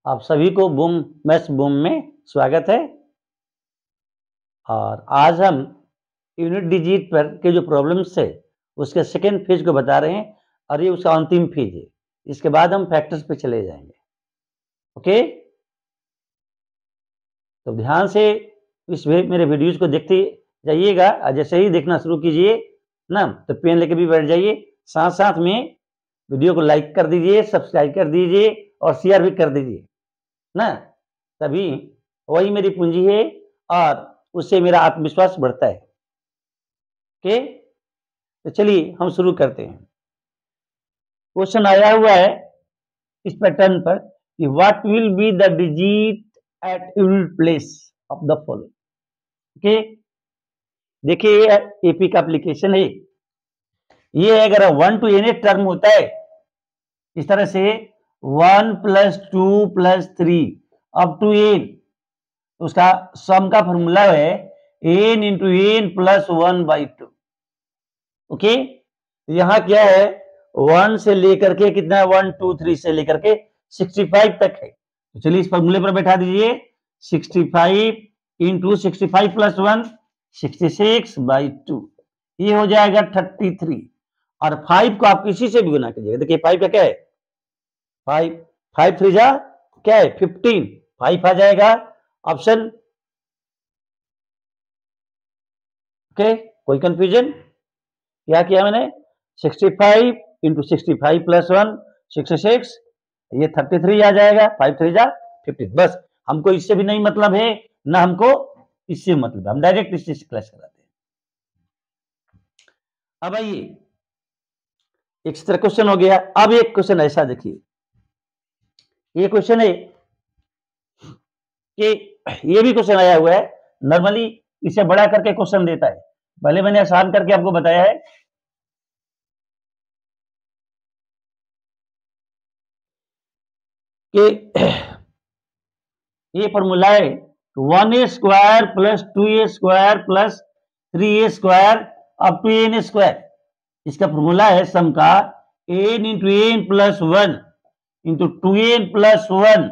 आप सभी को बूम मैथ्स बूम में स्वागत है। और आज हम यूनिट डिजिट पर के जो प्रॉब्लम्स है उसके सेकेंड फेज को बता रहे हैं और ये उसका अंतिम फेज है। इसके बाद हम फैक्टर्स पे चले जाएंगे। ओके, तो ध्यान से इस मेरे वीडियोज को देखते जाइएगा और जैसे ही देखना शुरू कीजिए ना तो पेन लेके भी बैठ जाइए, साथ साथ में वीडियो को लाइक कर दीजिए, सब्सक्राइब कर दीजिए और शेयर भी कर दीजिए ना, तभी वही मेरी पूंजी है और उससे मेरा आत्मविश्वास बढ़ता है। ओके, तो चलिए हम शुरू करते हैं। क्वेश्चन आया हुआ है इस पैटर्न पर कि what will be the digit at unit place of the following. Okay, देखिए एपी का एप्लीकेशन है ये। अगर 1 to n टर्म होता है इस तरह से 1 + 2 + 3 अप टू n, उसका सम का फॉर्मूला है n × n + 1/2। ओके, यहां क्या है 1 से लेकर के कितना 1 2 3 से लेकर के 65 तक है। तो चलिए इस फॉर्मूले पर बैठा दीजिए 65 × 65 + 1 66/2, ये हो जाएगा 33। और 5 को आप किसी से भी गुना कीजिएगा। देखिए 5 का क्या है 5 5 3 जा क्या है 15, 5 आ जाएगा ऑप्शन। ओके, कोई कंफ्यूजन? क्या किया मैंने 65 × 65 + 1 66, ये 33 आ जाएगा। 5 3 जा 15। बस हमको इससे भी नहीं मतलब है ना हमको इससे मतलब है, हम डायरेक्ट इससे क्लास कराते हैं। अब आइए एक तरह क्वेश्चन हो गया। अब एक क्वेश्चन ऐसा देखिए, ये क्वेश्चन है कि ये भी क्वेश्चन आया हुआ है। नॉर्मली इसे बड़ा करके क्वेश्चन देता है, पहले मैंने आसान करके आपको बताया है। कि ये फॉर्मूला है 1a² + 2a² + 3a² up to n²। इसका फॉर्मूला है सम का n × n + 1 × 2n + 1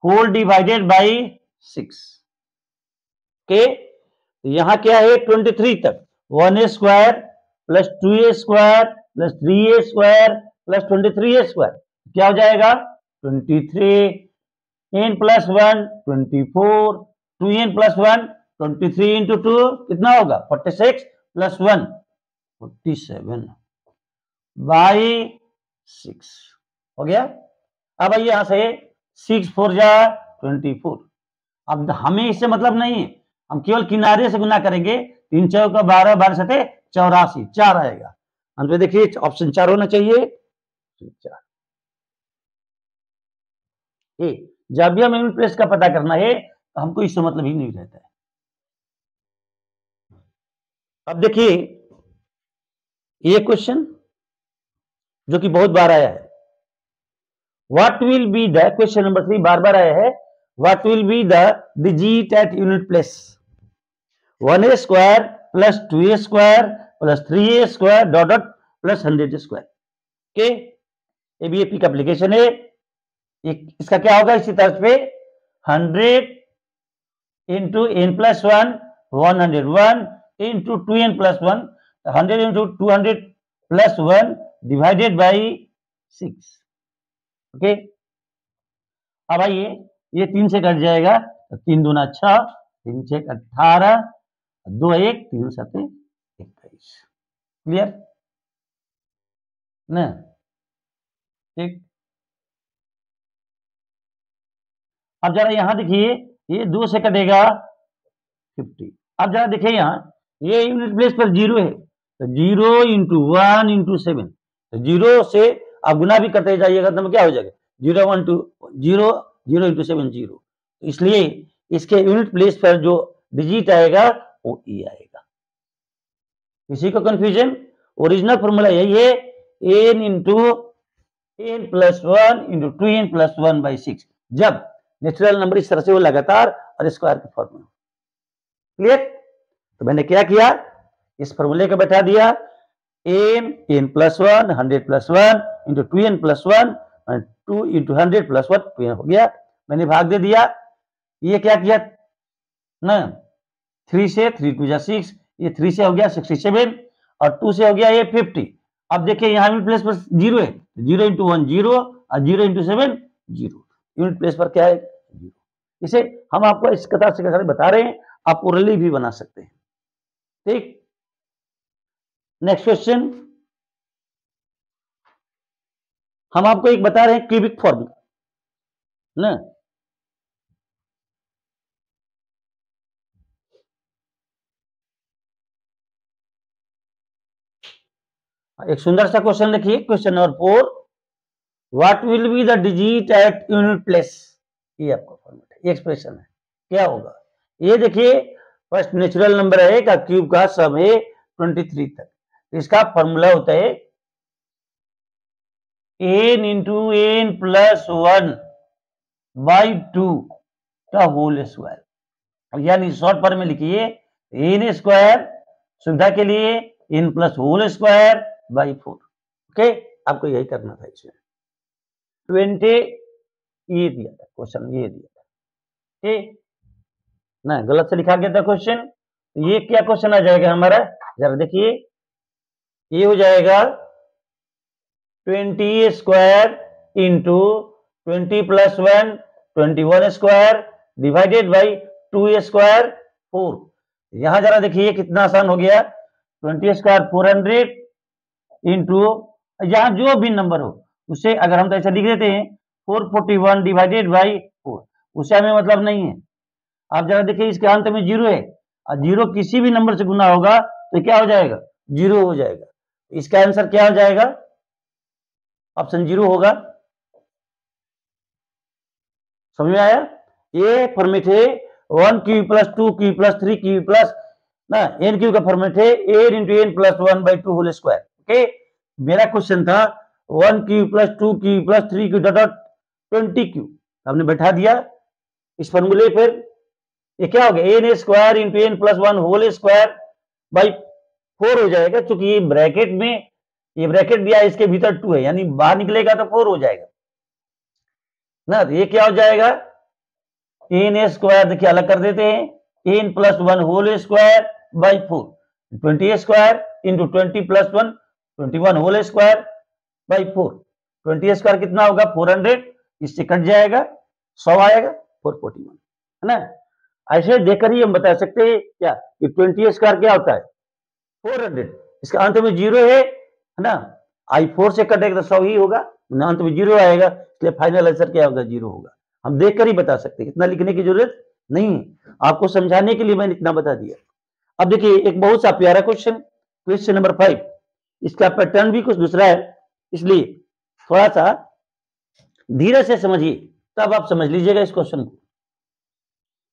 whole divided by 6। Okay, यहां क्या है 23 तक 1a² + 2a² + 3a² + 23a², क्या हो जाएगा 23, n + 1 24, 2n + 1 23 × 2 कितना होगा 46 + 1 47/6 हो गया। अब आइए यहां से 6 4 जा 24। अब हमें इससे मतलब नहीं है, हम केवल किनारे से गुना करेंगे। 3 4 का 12, 12 7 84, 4 आएगा। अंत में देखिए ऑप्शन 4 होना चाहिए। 4 जब भी हम यूनिट प्लेस का पता करना है तो हमको इससे मतलब ही नहीं रहता है। अब देखिए ये क्वेश्चन जो कि बहुत बार आया है, what will be the, question number 3 बार बार आया है, what will be the digit at unit place 1a² + 2a² + 3a² dot dot + 100²। Okay, एबीएपी का एप्लीकेशन है। इसका क्या होगा इसी तरह पे 100 × n + 1 101 × 2n + 1 100 × 200 + 1 divided by 6। Okay, अब आइए ये 3 से कट जाएगा तो 3 दूना 6, 3 6 18, 2 1 3 7 21। क्लियर ना? ठीक, अब जरा यहां देखिए ये 2 से कटेगा 50। अब जरा देखिए यहां ये यूनिट प्लेस पर 0 है तो 0 × 1 × 7, तो 0 से आप गुना भी करते जाइएगा तो क्या हो जाएगा 0 1 2 0 0 × 7 0। इसलिए इसके यूनिट प्लेस पर जो डिजिट आएगा वो ई आएगा। किसी को कंफ्यूजन? ओरिजिनल फॉर्मूला यही है n × n + 1 × 2n + 1/6, जब नेचुरल नंबर इस तरह से वो लगातार और स्क्वायर के फॉर्म में। क्लियर? तो मैंने क्या किया इस फॉर्मूले को बैठा दिया n + 1 100 + 1 × 2n + 1 2 इंटू 100 प्लस 1 हो गया, मैंने भाग दे दिया। ये क्या किया ना, 3 से 3 2 जा 6, ये 3 से हो गया 67 और 2 से हो गया ये 50। अब देखिए यहाँ यूनिट प्लेस पर 0 है, 0 इंटू 1 0 और 0 इंटू 7 0, यूनिट प्लेस पर क्या है 0। इसे हम आपको इस कथा से बता रहे हैं, आप ओरली भी बना सकते हैं। ठीक, नेक्स्ट क्वेश्चन हम आपको एक बता रहे हैं क्यूबिक फॉर्मूला ना। एक सुंदर सा क्वेश्चन लिखिए, question number 4, what will be the digit at unit place. ये आपका फॉर्मूला है, एक्सप्रेशन है, क्या होगा ये देखिए। फर्स्ट नेचुरल नंबर है का क्यूब का सम है 23 तक, इसका फॉर्मूला होता है n into n plus 1 by 2 का होल स्क्वायर, यानी शॉर्ट फॉर्म में लिखिए n स्क्वायर, सुविधा के लिए n plus whole square by 4। Okay, आपको यही करना था इसमें। 20 ये दिया था क्वेश्चन, ये दिया था ठीक ना, गलत से लिखा गया था क्वेश्चन। ये क्या क्वेश्चन आ जाएगा हमारा, जरा देखिए, ये हो जाएगा 20 square into 20 plus 1 21 square divided by 2 square 4। यहां जरा देखिए कितना आसान हो गया, 20 स्क्वायर 400 इंटू, यहां जो भी नंबर हो उसे अगर हम तो ऐसा लिख देते हैं 441 डिवाइडेड बाई 4, उसे हमें मतलब नहीं है। आप जरा देखिए इसके अंत में 0 है, और 0 किसी भी नंबर से गुना होगा तो क्या हो जाएगा 0 हो जाएगा। इसका आंसर क्या हो जाएगा, ऑप्शन 0 होगा। समझ में आया, ये फॉर्मेट है 1 cube plus 2 cube plus 3 cube plus ना n क्यू का फॉर्मेट है n into n plus 1 by 2 whole square. Okay, मेरा क्वेश्चन था 1 cube plus 2 cube plus 3 cube dot 20 cube, हमने बैठा दिया इस फॉर्मूले पर। ये क्या हो गया n square into n plus 1 whole square by 4 हो जाएगा, क्योंकि ये ब्रैकेट में ये ब्रैकेट दिया इसके भीतर 2 है, यानी बाहर निकलेगा तो 4 हो जाएगा ना। ये क्या हो जाएगा n स्क्वायर, देखिए अलग कर देते हैं, n plus 1 whole square by 4, 20 square into 20 plus 1 21 whole square by 4। 20 square कितना होगा 400, इससे कट जाएगा 100 आएगा 441, है ना। ऐसे देखकर ही हम बता सकते हैं क्या कि 20 स्क्वायर क्या होता है 400, इसका अंत में 0 है ना, I4 से कटेगा तो 100 ही होगा, अंत में 0 आएगा, इसलिए फाइनल आंसर क्या होगा 0 होगा। हम देखकर ही बता सकते हैं, इतना लिखने की जरूरत नहीं है, आपको समझाने के लिए मैंने इतना बता दिया। अब देखिए एक बहुत सा प्यारा क्वेश्चन, क्वेश्चन नंबर 5, इसका पैटर्न भी कुछ दूसरा है, इसलिए थोड़ा सा धीरे से समझिए, तब आप समझ लीजिएगा इस क्वेश्चन को।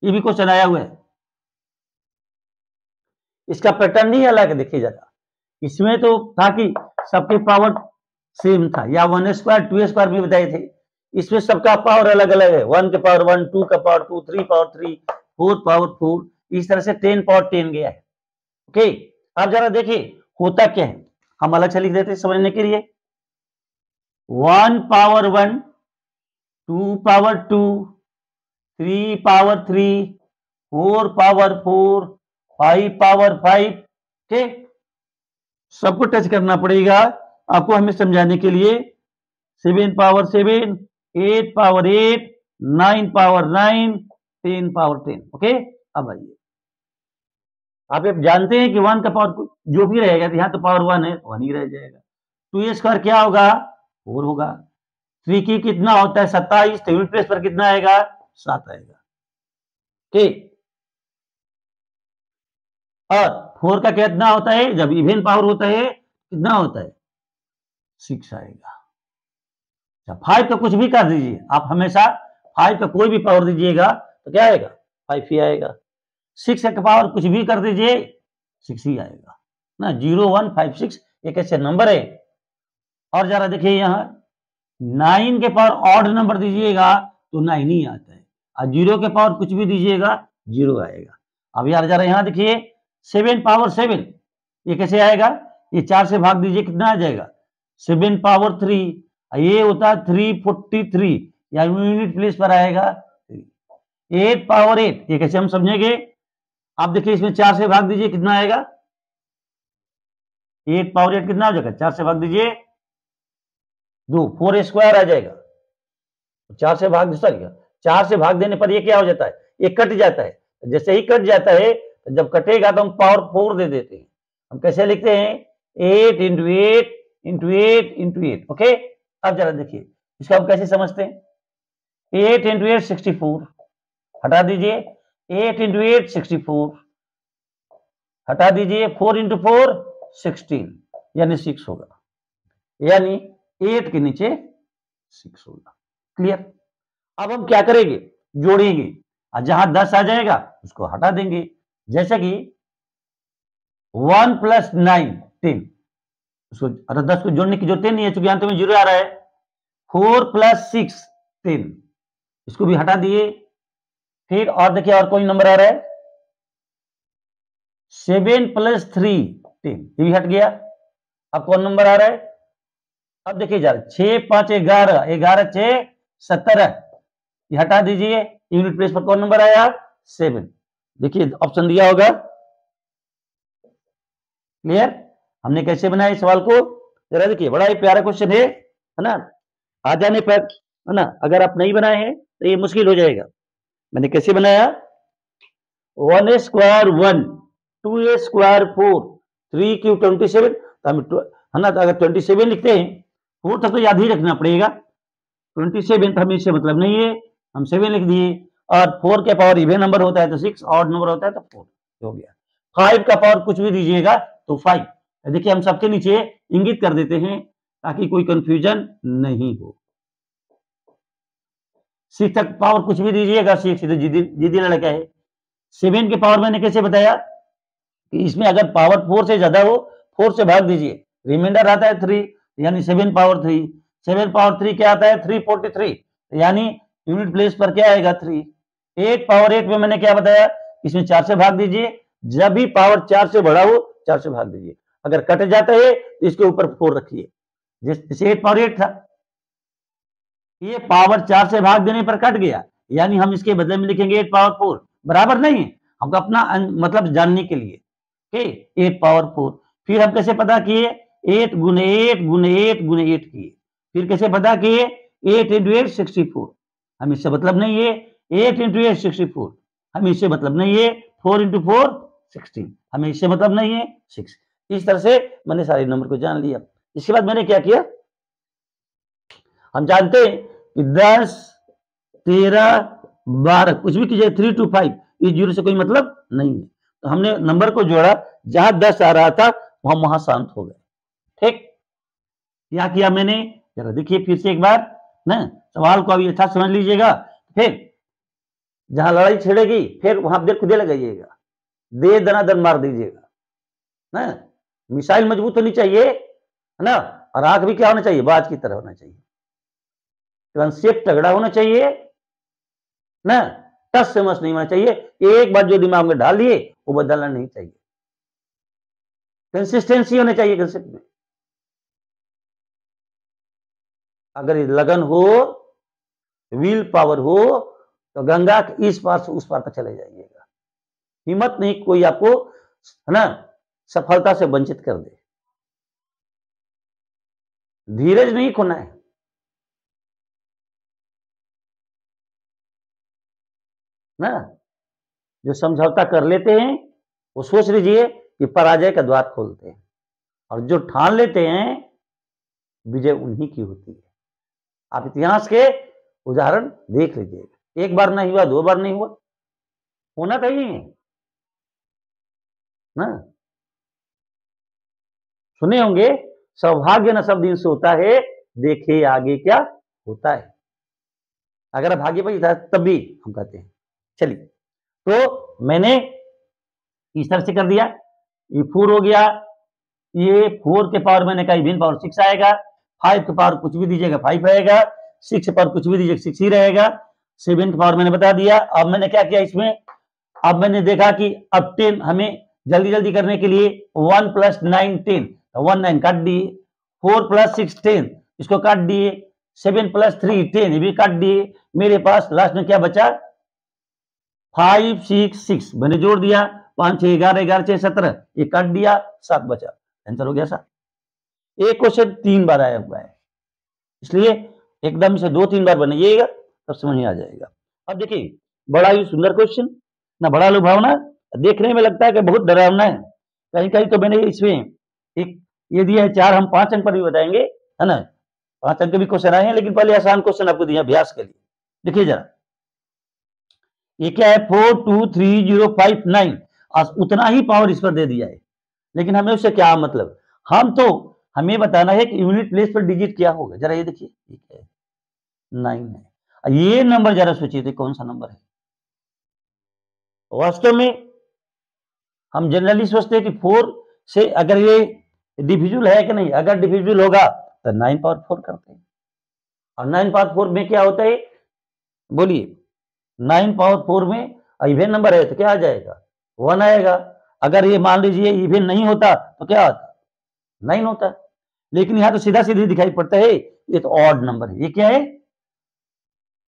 ये भी क्वेश्चन आया हुआ है, इसका पैटर्न नहीं अलग है, देखिए जरा, इसमें तो था कि सबके पावर सेम था, या 1 स्क्वायर 2 स्क्वायर भी बताए थे, इसमें सबका पावर अलग अलग है, 1 का पावर 1, 2 का पावर 2, 3 पावर 3, 4 पावर 4, इस तरह से 10 पावर 10 गया है। ओके, अब जरा देखिए होता क्या है, हम अलग से लिख देते हैं समझने के लिए। 1 power 1, 2 power 2, 3 power 3, 4 power 4, 5 power 5। ठीक, सबको टच करना पड़ेगा आपको हमें समझाने के लिए। 7 power 7, 8 power 8, 9 power 9, 10 power 10। Okay, अब आइए, आप जानते हैं कि 1 का पावर जो भी रहेगा, यहां तो पावर 1 है, 1 ही रह जाएगा। 2 स्क्वायर क्या होगा 4 होगा। 3 की कितना होता है 27, तो यूनिट प्लेस पर कितना आएगा 7 आएगा। ठीक, और 4 का कितना होता है, जब इवन पावर होता है कितना होता है 6 आएगा। 5 का कुछ भी कर दीजिए आप, हमेशा 5 का कोई भी पावर दीजिएगा तो क्या आएगा 5 ही आएगा। 6 का पावर कुछ भी कर दीजिए 6 ही आएगा ना। 0 1 5 6 एक ऐसे नंबर है। और जरा देखिए यहाँ 9 के पावर ऑड नंबर दीजिएगा तो 9 ही आता है, और 0 के पावर कुछ भी दीजिएगा 0 आएगा। अब यार जरा यहाँ देखिए 7 पावर 7 ये कैसे आएगा, ये 4 से भाग दीजिए कितना आ जाएगा 7 पावर 3, ये होता है 343, या यूनिट प्लेस पर आएगा 8 पावर 8। ये कैसे हम समझेंगे? आप देखिए इसमें 4 से भाग दीजिए, कितना आएगा? 8 पावर 8 कितना हो जाएगा? 4 से भाग दीजिए 2, 4 स्क्वायर आ जाएगा। 4 से भाग, सॉरी 4 से भाग देने पर ये क्या हो जाता है? ये कट जाता है। जैसे ही कट जाता है, जब कटेगा तो हम पावर 4 दे देते हैं। हम कैसे लिखते हैं? 8 इंटू 8 इंटू 8 इंटू 8। ओके, अब जरा देखिए इसको हम कैसे समझते हैं। 8 इंटू 8 64, हटा दीजिए। 8 इंटू 8 64, हटा दीजिए। 4 इंटू 4 16, यानी 6 होगा, यानी 8 के नीचे 6 होगा। क्लियर? अब हम क्या करेंगे? जोड़ेंगे, और जहां 10 आ जाएगा उसको हटा देंगे। जैसे कि 1 प्लस 9 10, उसको 10 को जोड़ने की जरूरत नहीं है क्योंकि अंत में 0 आ रहा है। 4 प्लस 6 10, इसको भी हटा दिए। फिर और देखिए और कोई नंबर आ रहा है 7 प्लस 3 10, ये भी हट गया। अब कौन नंबर आ रहा है? अब देखिए जरा 6 5 11, 11 6 17, ये हटा दीजिए। यूनिट प्लेस पर कौन नंबर आया? 7। देखिए ऑप्शन दिया होगा। क्लियर? हमने कैसे बनाया इस सवाल को? जरा देखिए, बड़ा ही प्यारा क्वेश्चन है ना? आ जाने पर, है ना, अगर आप नहीं बनाए हैं तो ये मुश्किल हो जाएगा। मैंने कैसे बनाया? 1 स्क्वायर 1, 2 स्क्वायर 4, 3 क्यूब 27। तो हम है ना, तो अगर 27 लिखते हैं, 4 तक तो याद ही रखना पड़ेगा। 27 तो हमें इससे मतलब नहीं है, हम 7 लिख दिए। और 4 के पावर इवन नंबर होता है तो 6, ऑड नंबर होता है तो 4 हो गया। 5 का पावर कुछ भी दीजिएगा तो 5। देखिए हम सबके नीचे इंगित कर देते हैं ताकि कोई कंफ्यूजन नहीं हो। 6 तक पावर कुछ भी दीजिएगा, 6 तो जिद्दी लड़का है। 7 के पावर मैंने कैसे बताया कि इसमें अगर पावर 4 से ज्यादा हो, 4 से भाग दीजिए, रिमाइंडर आता है 3, यानी 7 पावर 3। 7 पावर 3 क्या आता है? 343, यानी यूनिट प्लेस पर क्या आएगा? 3। 8 पावर 8 में मैंने क्या बताया? इसमें 4 से भाग दीजिए। जब भी पावर 4 से बड़ा हो 4 से भाग दीजिए। अगर कट जाता है तो इसके ऊपर 4 रखिए। जैसे 8 पावर 8 था, ये पावर 4 से भाग देने पर कट गया, यानी हम इसके बदले में लिखेंगे 8 पावर 4। बराबर नहीं है, हमको अपना मतलब जानने के लिए। 8 पावर 4। फिर हम कैसे पता किए? 8 गुने 8 गुने 8 गुने 8 किए। फिर कैसे पता किए? 8 इंटू 8 64, हम इससे मतलब नहीं है। 8 इंटू 8 64, हमें इससे मतलब नहीं है। 4 इंटू 4 16, हमें इससे मतलब नहीं है 6। इस तरह से मैंने सारे नंबर को जान लिया। इसके बाद मैंने क्या किया? हम जानते हैं कि 10 13 12 कुछ भी कीजिए, 3 to 5, इस 0 से कोई मतलब नहीं है। तो हमने नंबर को जोड़ा, जहां 10 आ रहा था वहां शांत हो गए। ठीक, क्या किया मैंने? जरा देखिए फिर से एक बार ना, सवाल को अभी अच्छा समझ लीजिएगा। फिर जहां लड़ाई छिड़ेगी फिर वहां देर खुदे लगाइएगा, दे दनादन मार दीजिएगा ना। मिसाइल मजबूत होनी चाहिए, है ना, और आंख भी क्या होना चाहिए? बाज की तरह होना चाहिए। कंसेप्ट तगड़ा होना चाहिए ना, टस से मस नहीं होना चाहिए। एक बार जो दिमाग में डाल दिए वो बदलना नहीं चाहिए। कंसिस्टेंसी होनी चाहिए कंसेप्ट में। अगर लगन हो, विल पावर हो, तो गंगा के इस पार से उस पार तक चले जाइएगा। हिम्मत नहीं कोई आपको, है ना, सफलता से वंचित कर दे। धीरज नहीं खोना है ना। जो समझौता कर लेते हैं वो सोच लीजिए कि पराजय का द्वार खोलते हैं, और जो ठान लेते हैं विजय उन्हीं की होती है। आप इतिहास के उदाहरण देख लीजिएगा, एक बार नहीं हुआ, 2 बार नहीं हुआ, होना चाहिए ना। सुने होंगे, सौभाग्य न सब दिन से होता है, देखे आगे क्या होता है। अगर आप भाग्य पर तब भी हम कहते हैं। चलिए, तो मैंने इस तरह से कर दिया। ये 4 हो गया, ये 4 के पावर मैंने कहा इवन पावर 6 आएगा। 5 के पावर कुछ भी दीजिएगा 5 आएगा। 6 के पावर कुछ भी दीजिएगा 6 ही रहेगा। 7 के पावर मैंने बता दिया। अब मैंने क्या किया इसमें? अब मैंने देखा कि अब 10 हमें जल्दी जल्दी करने के लिए 1 प्लस 9 10, 1 9 काट दिए। 4 प्लस 6 10, इसको काट दिए, 7 + 3 10, ये भी काट दिए। मेरे पास लास्ट में क्या बचा, 5 6 6, मैंने जोड़ दिया, 5 6 11 11 6 17, ये काट दिया, 7 बचा, आंसर हो गया 7। एक क्वेश्चन 3 बार आया हुआ है, इसलिए एकदम से 2-3 बार बनाइएगा तब समझ में आ जाएगा। अब देखिए, बड़ा ही सुंदर क्वेश्चन, ना बड़ा लुभावना, देखने में लगता है कि बहुत डरावना है। कहीं कहीं तो मैंने इसमें एक ये दिया है 4, हम 5 अंक पर भी बताएंगे, है ना। 5 अंक के भी क्वेश्चन आए हैं, लेकिन पहले आसान क्वेश्चन आपको दिया अभ्यास के लिए। देखिए जरा, ये क्या है, 4 2 3 0 5 9, उतना ही पावर इस पर दे दिया है, लेकिन हमें उससे क्या मतलब, हमें बताना है कि यूनिट प्लेस पर डिजिट क्या होगा। जरा ये देखिए, ये क्या है, 9 है। ये नंबर जरा सोचिए तो कौन सा नंबर है। वास्तव में हम जनरली सोचते हैं कि 4 से अगर ये डिविजिबल है कि नहीं, अगर डिविजिबल होगा तो 9 पावर 4 करते हैं, और 9 पावर 4 में क्या होता है, बोलिए, 9 पावर 4 में इवन नंबर है तो क्या आ जाएगा, 1 आएगा। अगर ये मान लीजिए इवन नहीं होता तो क्या आता, 9 होता। लेकिन यहां तो सीधा सीधे दिखाई पड़ता है, ये तो ऑड नंबर है। ये क्या है,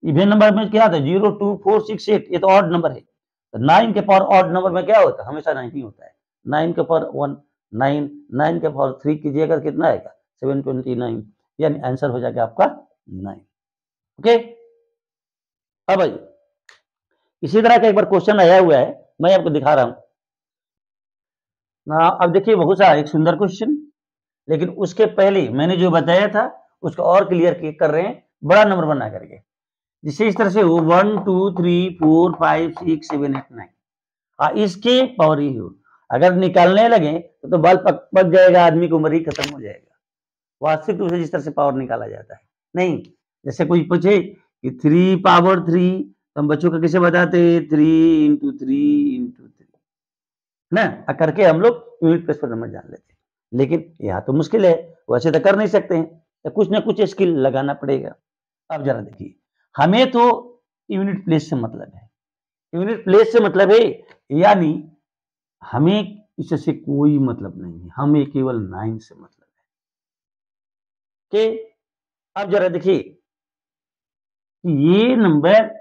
इवन नंबर में क्या आता है, 0 2 4 6 8, ये तो ऑड नंबर है। तो 9 के पावर ऑड नंबर में क्या होता है, हमेशा 9 ही होता है। 9 के पावर 1 9, 9 के पावर 3 कीजिएगा, कितना आएगा, 729, यानी आंसर हो जाएगा आपका 9। ओके, अब आइए, इसी तरह का एक बार क्वेश्चन आया हुआ है, मैं आपको दिखा रहा हूं ना। अब देखिए, बहुत सा एक सुंदर क्वेश्चन, लेकिन उसके पहले मैंने जो बताया था उसको और क्लियर कर रहे हैं, बड़ा नंबर बना करके, जिससे इस तरह से 1 2 3 4 5 6 7 8 9, इसके पावर ही हो। अगर निकालने लगे तो बाल पक जाएगा, आदमी की उम्र ही खत्म हो जाएगा। वास्तविक रूप से जिस तरह से पावर निकाला जाता है नहीं, जैसे कोई पूछे कि 3 पावर 3, तो हम बच्चों को कैसे बताते, 3 × 3 × 3 ना, करके हम लोग यूनिट प्लेस पर नंबर जान लेते हैं। लेकिन यहाँ तो मुश्किल है, वैसे तो कर नहीं सकते हैं, तो कुछ ना कुछ स्किल लगाना पड़ेगा। अब जरा देखिए, हमें तो यूनिट प्लेस से मतलब है, यूनिट प्लेस से मतलब है, यानी हमें इससे कोई मतलब नहीं है, हमें केवल 9 से मतलब है। कि अब जरा देखिए, ये नंबर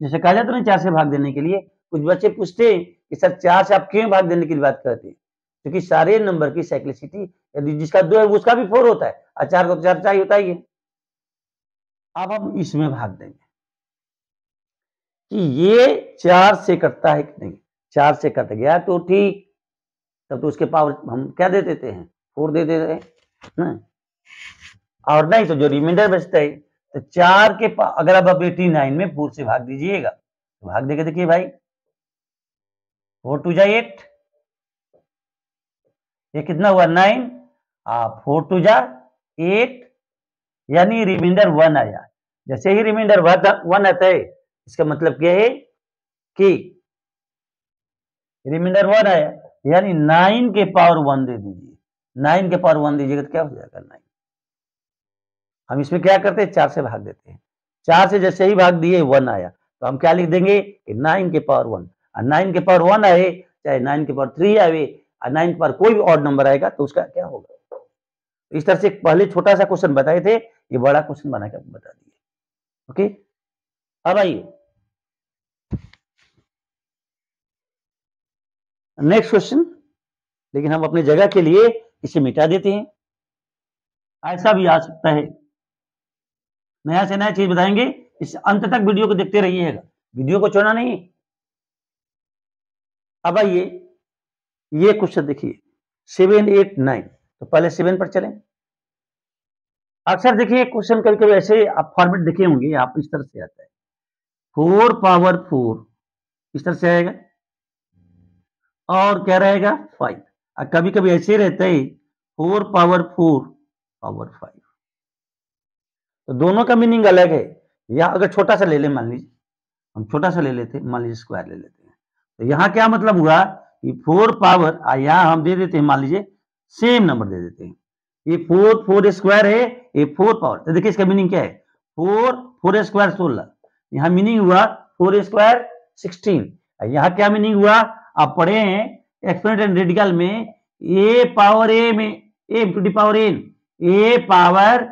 जैसे कहा जाता है ना 4 से भाग देने के लिए, कुछ बच्चे पूछते हैं कि सर 4 से आप क्यों भाग देने की बात करते हैं, क्योंकि सारे नंबर की साइक्लिसिटी, यदि जिसका 2 है उसका भी 4 होता है, और 4 का तो 4 चाहिए होता ही है। अब हम इसमें भाग देंगे कि ये 4 से कटता है कि नहीं, 4 से कट गया तो ठीक, तब तो उसके पावर हम क्या दे देते हैं, 4 दे देते हैं ना, और नहीं तो जो रिमाइंडर बचता है, तो 4 के अगर आप 89 में 4 से भाग दीजिएगा, तो भाग देके देखिए भाई, 4 2 जा 8, ये कितना हुआ 9, 4 2 जा 8, यानी रिमाइंडर 1 आया। जैसे ही रिमाइंडर 1 आता है, इसका मतलब क्या है कि रिमाइंडर 1 आया, यानी 9 के पावर 1 दे दीजिए, 9 के पावर 1 दीजिएगा तो क्या हो जाएगा 9। हम इसमें क्या करते हैं, 4 से भाग देते हैं, 4 से जैसे ही भाग दिए 1 आया, तो हम क्या लिख देंगे कि 9 के पावर 1, और 9 के पावर 1 आए, चाहे 9 के पावर 3 आए, और 9 के पावर कोई भी ऑड नंबर आएगा तो उसका क्या होगा। इस तरह से पहले छोटा सा क्वेश्चन बताए थे, ये बड़ा क्वेश्चन बना के बता दिए। ओके, अब आइए नेक्स्ट क्वेश्चन, लेकिन हम अपनी जगह के लिए इसे मिटा देते हैं, ऐसा भी आ सकता है। नया से नया चीज बताएंगे, इस अंत तक वीडियो को देखते रहिएगा, वीडियो को छोड़ना नहीं। अब आइए, ये क्वेश्चन देखिए 7 8 9, तो पहले 7 पर चलें। अक्सर देखिए क्वेश्चन कभी कभी ऐसे आप फॉर्मेट देखे होंगे, आप इस तरह से आता है 4 पावर 4, इस तरह से आएगा, और क्या रहेगा 5, और कभी कभी ऐसे रहता है 4 पावर 4 पावर 5, तो दोनों का मीनिंग अलग है। या अगर छोटा सा ले लें, मान लीजिए हम छोटा सा ले लेते हैं, मान लीजिए स्क्वायर ले लेते हैं, तो यहाँ क्या मतलब हुआ कि 4 पावर, यहाँ हम दे देते हैं, मान लीजिए सेम नंबर दे देते हैं, ये 4 स्क्वायर है, ये 4 पावर, तो देखिए इसका मीनिंग क्या है, 4 स्क्वायर 16, यहाँ मीनिंग हुआ 4 स्क्वायर 16, यहाँ क्या मीनिंग हुआ, आप पढ़े हैं एक्सपोनेंट एंड रेडिकल में, ए पावर ए में a to the power n, a power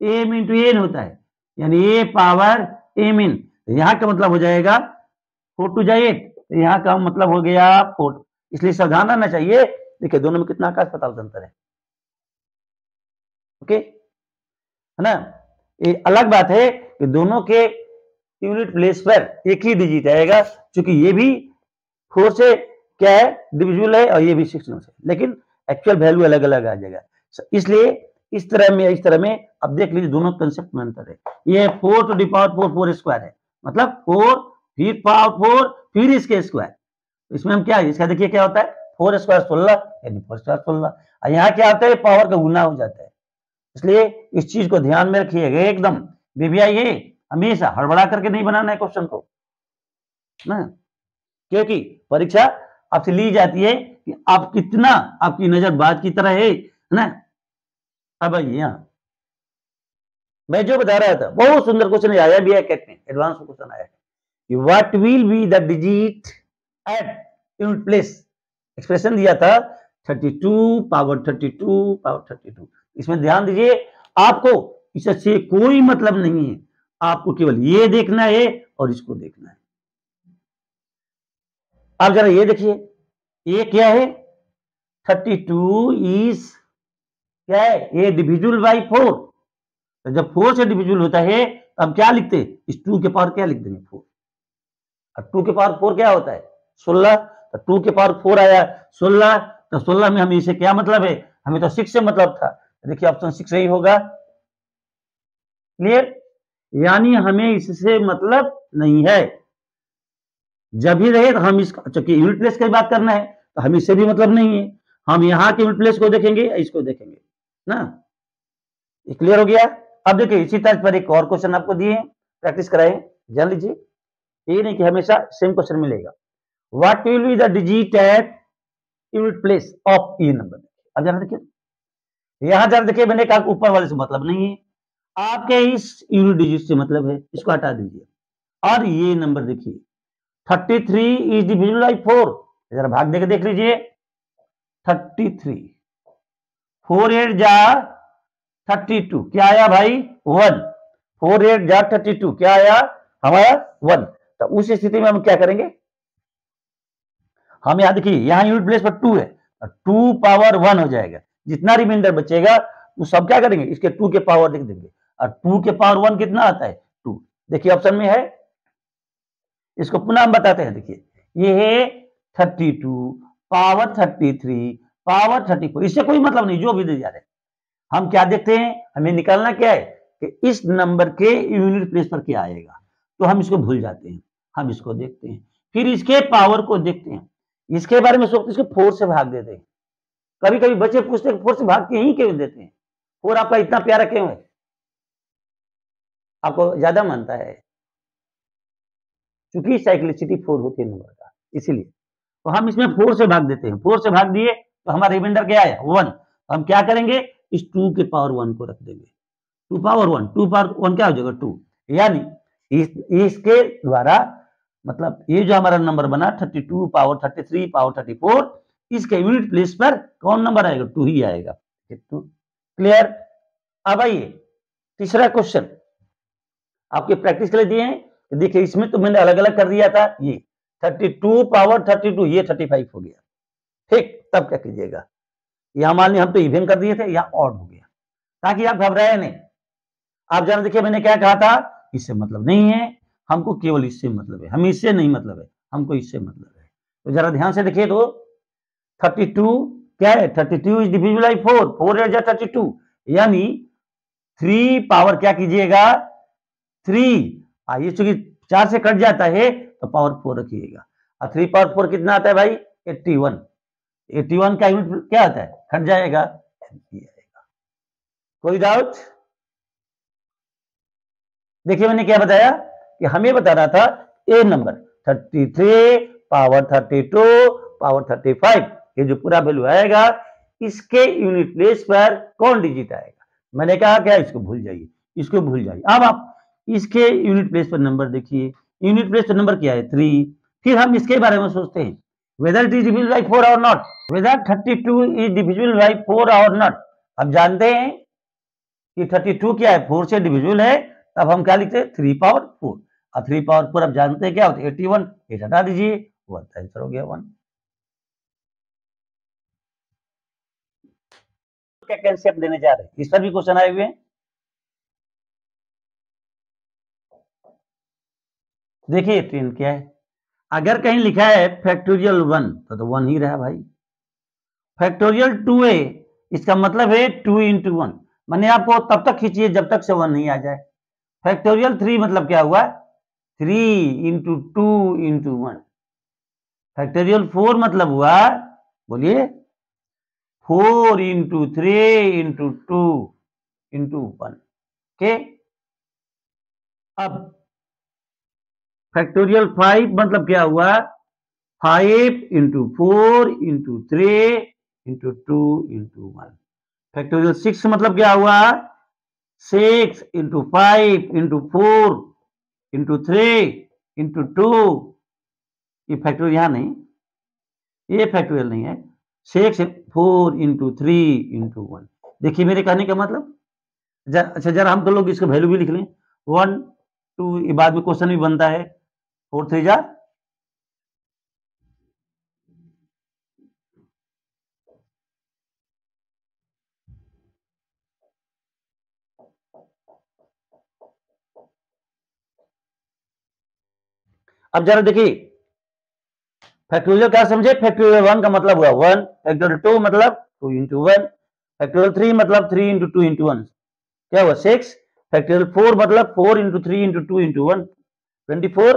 m into n होता है, यानी a पावर m इन। यहाँ का मतलब हो जाएगा 4 टू जा 8, तो यहाँ का मतलब हो गया 4। इसलिए सावधान रहना चाहिए। देखिए दोनों में कितना आकाश पाताल अंतर है। ओके, है ना। ये अलग बात है कि दोनों के यूनिट प्लेस पर एक ही डिजिट आएगा, क्योंकि ये भी 4 से क्या है डिविजिबल है और ये भी 16 से, लेकिन एक्चुअल वैल्यू अलग अलग आ जाएगा। इसलिए इस तरह में अब देख लीजिए दोनों कंसेप्ट में अंतर है। ये 4 टू द पावर 4 4 स्क्वायर है, मतलब 4 फिर पावर 4 फिर इसके स्क्वायर। इसमें हम क्या है, इसका देखिए क्या होता है 4 स्क्वायर 16, यानी 4 स्क्वायर 16। और यहाँ क्या होता है पावर का गुना हो जाता है। इसलिए इस चीज को ध्यान में रखिएगा एकदम। बीबीआई ये हमेशा हड़बड़ा करके नहीं बनाना है क्वेश्चन को ना, क्योंकि परीक्षा आपसे ली जाती है कि आप कितना, आपकी नजर बाज की तरह है ना। अब यहाँ मैं जो बता रहा था बहुत सुंदर क्वेश्चन आया भी है, कहते हैं एडवांस क्वेश्चन आया है। What will be the digit at unit place. Expression दिया था 32 पावर 32 पावर 32। इसमें ध्यान दीजिए, आपको इससे कोई मतलब नहीं है, आपको केवल ये देखना है और इसको देखना है। आप जरा ये देखिए, ये क्या है 32 इज क्या है, ये डिविजिबल बाई 4। तो जब 4 से डिविजिबल होता है तो हम क्या लिखते हैं, इस 2 के पावर क्या लिख देंगे 4। और 2 के पावर 4 क्या होता है 16, तो 2 के पावर 4 आया 16, तो 16 में हमें इसे क्या मतलब है, हमें तो 6 से मतलब था। देखिए ऑप्शन 6 सही होगा। क्लियर, यानी हमें इससे मतलब नहीं है। जब भी रहे तो हम इसका, चूंकि यूनिट प्लेस की बात करना है तो हम इससे भी मतलब नहीं है, हम यहाँ के यूनिट प्लेस को देखेंगे, इसको देखेंगे ना। ये क्लियर हो गया। अब देखिए इसी तर्ज पर एक और क्वेश्चन आपको दिए, प्रैक्टिस कराएं, जान लीजिए। ये नहीं कि हमेशा सेम क्वेश्चन मिलेगा। What will be the digit at unit place of a number. अब जरा देखिए, यहां जरा देखिए, मैंने कहा ऊपर वाले से मतलब नहीं है, आपके इस यूनिट डिजिट से मतलब है, इसको हटा दीजिए। और ये नंबर देखिए 33 इज डिविजिबल बाई 4। जरा भाग देकर देख लीजिए 33 4 8 जा 32, क्या आया भाई 1। 4 8 जा 32, क्या आया हमारा 1। तो उस स्थिति में हम क्या करेंगे, हम यहां देखिए यहां यूनिट प्लेस पर 2 है, 2 पावर 1 हो जाएगा। जितना रिमाइंडर बचेगा वो सब क्या करेंगे, इसके 2 के पावर लिख देंगे। और 2 के पावर 1 कितना आता है 2। देखिए ऑप्शन में है, इसको पुनः हम बताते हैं। देखिए ये है 32 पावर 33 पावर 34, इससे कोई मतलब नहीं जो भी दे जा रहे हैं। हम क्या देखते हैं, हमें निकालना क्या है कि इस नंबर के यूनिट प्लेस पर क्या आएगा। तो हम इसको भूल जाते हैं, हम इसको देखते हैं, फिर इसके पावर को देखते हैं, इसके बारे में सोचते, इसको 4 से भाग देते हैं। कभी कभी बच्चे पूछते हैं 4 से भाग के ही क्यों देते हैं, 4 आपका इतना प्यारा क्यों है, आपको ज्यादा मानता है, क्योंकि साइक्लिसिटी 4 होती है नंबर का, इसीलिए तो हम इसमें 4 से भाग देते हैं। 4 से भाग दिए तो हमारा रिमाइंडर क्या आया 1। तो हम क्या करेंगे, इस 2 के पावर 1 को रख देंगे। 2 पावर 1, 2 पावर 1 क्या हो जाएगा 2। यानी इसके द्वारा मतलब ये जो हमारा नंबर बना 32 पावर 33 पावर 34, इसके यूनिट प्लेस पर कौन नंबर आएगा 2 ही आएगा। क्लियर। अब आइए तीसरा क्वेश्चन आपके प्रैक्टिस के लिए दिए हैं। देखिए इसमें तो मैंने अलग अलग कर दिया था, ये 32 पावर 32 ये 35 हो गया। ठीक, तब क्या कीजिएगा, यहां मान लिया हम तो इवन कर दिए थे, यहां ऑड हो गया, ताकि आप घबराए नहीं। आप जरा देखिए मैंने क्या कहा था, इससे मतलब नहीं है, हमको केवल इससे मतलब है, हम इससे नहीं मतलब है, हमको इससे मतलब है। तो जरा ध्यान से देखिए, तो 32 क्या है 32 इज डिविजिबल बाई 4, 4 8 जा 32, यानी 3 पावर क्या कीजिएगा 3। ये चूंकि 4 से कट जाता है तो पावर 4 रखिएगा। और 3 पावर 4 कितना आता है भाई 81। 81 का यूनिट क्या आता है, कट जाएगा आएगा। कोई डाउट। देखिए मैंने क्या बताया कि हमें बता रहा था ए नंबर 33 पावर 32 पावर 35, ये जो पूरा वैल्यू आएगा इसके यूनिट प्लेस पर कौन डिजिट आएगा। मैंने कहा क्या, इसको भूल जाइए, इसको भूल जाइए। अब आप इसके यूनिट प्लेस पर नंबर देखिए, यूनिट प्लेस पर नंबर क्या है 3। फिर हम इसके बारे में सोचते हैं whether it is divisible by 4 और not, whether 32 is divisible by 4 और नॉट। अब जानते हैं कि 32 क्या है, 4 से डिविजिबल है, तब हम क्या लिखते हैं 3 पावर 4। और 3 पावर 4 आप जानते हैं क्या होता है 81, 8 हटा दीजिए, वो आंसर हो गया 1। क्या कंसेप्ट देने जा रहे हैं, इस पर भी क्वेश्चन आए हुए हैं। देखिए 10 क्या है, अगर कहीं लिखा है फैक्टोरियल 1 तो 1 ही रहा भाई। फैक्टोरियल 2a इसका मतलब है 2 इंटू 1, मैंने आपको तब तक खींचिए जब तक से 1 नहीं आ जाए। फैक्टोरियल 3 मतलब क्या हुआ 3 इंटू 2 इंटू 1। फैक्टोरियल 4 मतलब हुआ, बोलिए 4 इंटू 3 इंटू 2 इंटू 1 के। अब फैक्टोरियल 5 मतलब क्या हुआ 5 into 4 into 3 into 2 into 1। Factorial 6 मतलब क्या हुआ 6 इंटू 5 इंटू 4 इंटू 3 इंटू 2। ये फैक्टोरियल यहां नहीं, ये फैक्टोरियल नहीं है, 6 4 इंटू 3 इंटू 1। देखिए मेरे कहने का मतलब, अच्छा जरा हम तो लोग इसका वैल्यू भी लिख लें 1 2, ये बाद में क्वेश्चन भी बनता है 4 3 जा। अब जरा देखिए फैक्टोरियल क्या समझे, फैक्टोरियल 1 का मतलब हुआ 1, फैक्टोरियल 2 मतलब 2 इंटू 1, फैक्टोरियल 3 मतलब 3 इंटू 2 इंटू 1 क्या हुआ 6, फैक्टोरियल 4 मतलब 4 इंटू 3 इंटू 2 इंटू 1 24।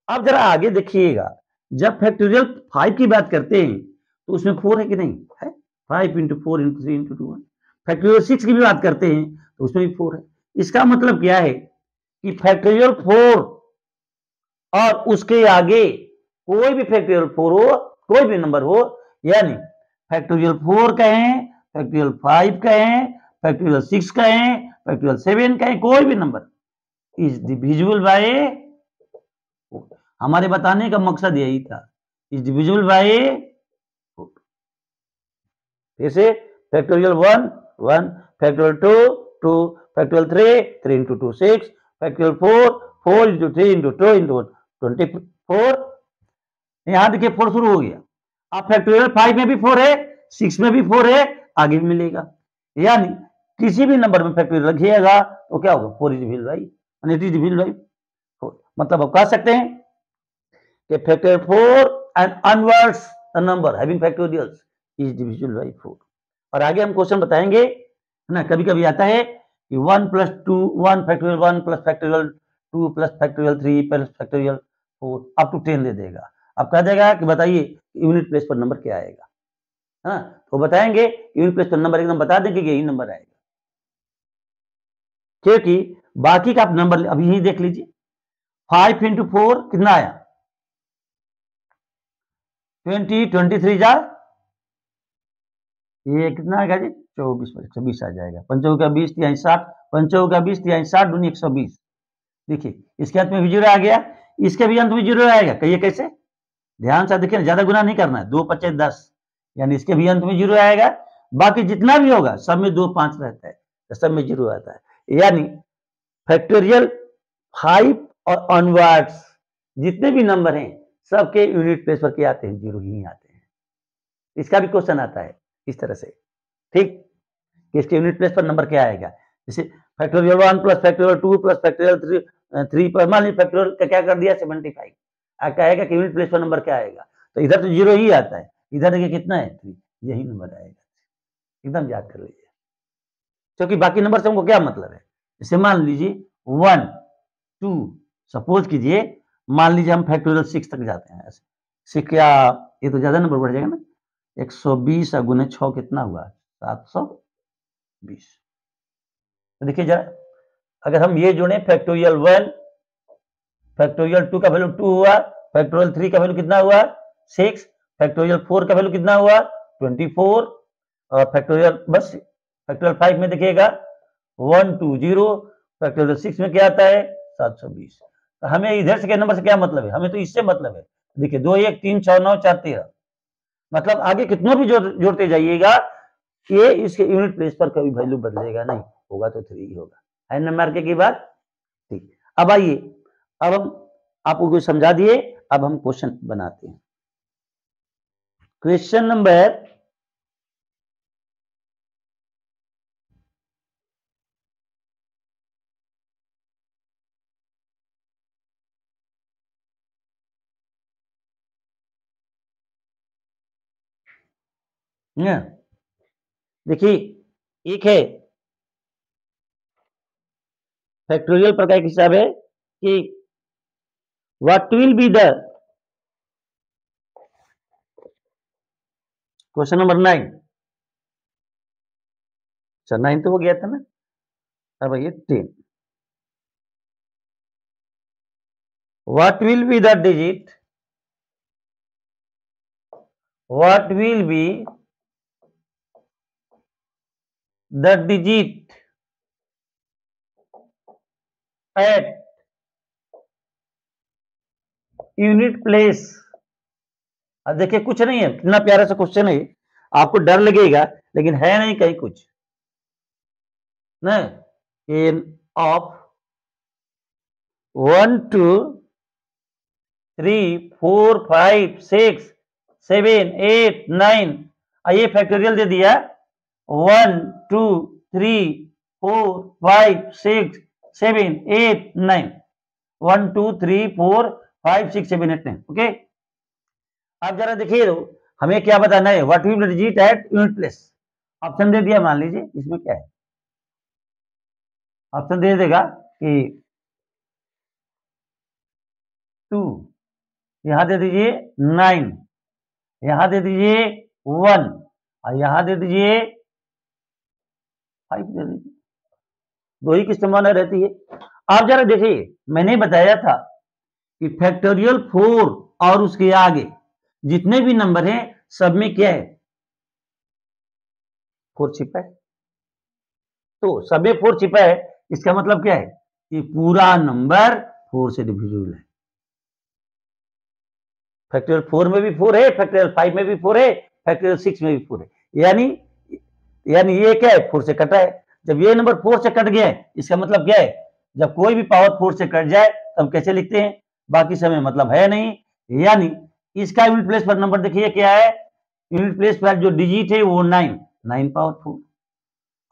अब जरा आगे देखिएगा, जब फैक्टोरियल 5 की बात करते हैं तो उसमें 4 है कि नहीं है, 5 इंटू 4 इंटू 3 इंटू 2 1। फैक्टोरियल 6 की भी बात करते हैं तो उसमें भी 4 है। इसका मतलब क्या है कि फैक्टोरियल 4 और उसके आगे कोई भी फैक्टोरियल 4 हो, कोई भी नंबर हो, यानी फैक्टोरियल 4 कहें, फैक्टोरियल 5 कहें, फैक्टोरियल 6 कहें, फैक्टोरियल 7 कहें, कोई भी नंबर इज डिविजिबल बाय, हमारे बताने का मकसद यही था, इज डिविजिबल बाय। जैसे factorial 1 1, factorial 2 2, factorial 3 3 into 2 6, factorial 4 4 into 3 into 2 into 24। यहां देखिए 4 शुरू हो गया। अब फैक्टोरियल 5 में भी 4 है, 6 में भी 4 है, आगे भी मिलेगा, यानी किसी भी नंबर में फैक्टोरियल रखिएगा तो क्या होगा 4 is divisible by, it is divisible by 4। मतलब आप कह सकते हैं कि factorial 4 and onwards the number having factorials is divisible by 4। और आगे हम क्वेश्चन बताएंगे ना, कभी कभी आता है कि 1 plus 2 1 factorial 1 plus factorial 2 plus factorial 3 plus factorial 4 up to 10 दे देगा। अब कह देगा कि बताइए यूनिट प्लेस पर नंबर क्या आएगा, हाँ तो बताएंगे यूनिट प्लेस पर नंबर एकदम बता देंगे कि यही नंबर आएगा, क्योंकि बाकी का आप नंबर अभी यही देख लीजिए 5 इंटू 4 कितना आया 20, 23 जा ये कितना आएगा जी 24 26 आ जाएगा, 5 का 20 तिहाई 60, 5 का 20 तिहाई 60 दूनी 120। देखिए इसके अंत में भी जीरो आ गया, इसके भी अंत में जीरो आएगा, कहिए कैसे, ध्यान से देखिए ज्यादा गुना नहीं करना है, 2 5 10, यानी इसके भी अंत में जीरो आएगा, बाकी जितना भी होगा सब में 2 5 रहता है तो सब में जीरो आता है, यानी फैक्टोरियल 5 और ऑनवर्ड्स जितने भी नंबर हैं सबके यूनिट प्लेस पर क्या आते हैं, जीरो ही आते हैं। इसका भी क्वेश्चन आता है इस तरह से, ठीक, कि इसके यूनिट प्लेस पर नंबर क्या आएगा, जैसे factorial 1 plus factorial 2 plus factorial 3 पर मान लीजिए फैक्टोरियल का क्या कर दिया 75, अब कहेगा कि यूनिट प्लेस पर नंबर क्या आएगा, तो इधर तो जीरो ही आता है, इधर देखिए कितना है 3, यही नंबर आएगा, एकदम याद कर लीजिए, क्योंकि बाकी नंबर से हमको क्या मतलब है। जैसे मान लीजिए 1 2, सपोज कीजिए मान लीजिए हम फैक्टोरियल 6 तक जाते हैं, ऐसे क्या ये तो ज्यादा नंबर बढ़ जाएगा ना, 120 गुने 6 कितना हुआ 720। तो देखिए जरा अगर हम ये जोड़े फैक्टोरियल 1, फैक्टोरियल 2 का वैल्यू 2 हुआ, फैक्टोरियल 3 का वैल्यू कितना हुआ 6, फैक्टोरियल 4 का वैल्यू कितना हुआ 24, और फैक्टोरियल बस फैक्टोरियल 5 में देखिएगा 120, फैक्टोरियल 6 में क्या आता है 720। तो हमें इधर से के नंबर से क्या मतलब है, हमें तो इससे मतलब है, देखिए 2 1 3 6 9 4 13, मतलब आगे कितना भी जोड़ते जाइएगा ये इसके यूनिट प्लेस पर कभी वैल्यू बदलेगा नहीं, होगा तो 3 ही होगा। है न मार्के की बात? ठीक। अब आइए, अब हम आपको कुछ समझा दिए, अब हम क्वेश्चन बनाते हैं। क्वेश्चन नंबर देखिए, एक है फैक्टोरियल पर का एक हिसाब है कि what will be the question number 9। अच्छा 9 तो हो गया था ना, अब ये 10। What will be the digit, what will be the digit at unit place. अब देखिए कुछ नहीं है, कितना प्यारा सा क्वेश्चन है, आपको डर लगेगा लेकिन है नहीं कहीं कुछ ना। इन ऑफ 1 2 3 4 5 6 7 8 9, ये फैक्टोरियल दे दिया 1 2 3 4 5 6 7 8 9, 1 2 3 4 5 6 7 8 9। ओके, आप जरा देखिए हमें क्या बताना है, what will digit at unit place. Option दे दिया, मान लीजिए इसमें क्या है, ऑप्शन दे देगा कि 2, यहां दे दीजिए 9, यहां दे दीजिए 1 और यहां दे दीजिए 5 दे दीजिए, 2 ही की संभावना रहती है। आप जरा देखिए, मैंने बताया था कि फैक्टोरियल 4 और उसके आगे जितने भी नंबर हैं सब में क्या है, 4 छिपा है। तो सब में 4 छिपा है, इसका मतलब क्या है कि पूरा नंबर 4 से डिविजिबल है। फैक्टोरियल 4 में भी 4 है, फैक्टोरियल 5 में भी 4 है, फैक्टोरियल 6 में भी 4 है। यानी ये क्या है, 4 से कटा है। जब ये नंबर 4 से कट गया है, इसका मतलब क्या है, जब कोई भी पावर 4 से कट जाए तब कैसे लिखते हैं, बाकी समय मतलब है नहीं। यानी इसका यूनिट प्लेस पर नंबर देखिए क्या है, यूनिट प्लेस पर जो डिजिट है वो 9 पावर 4,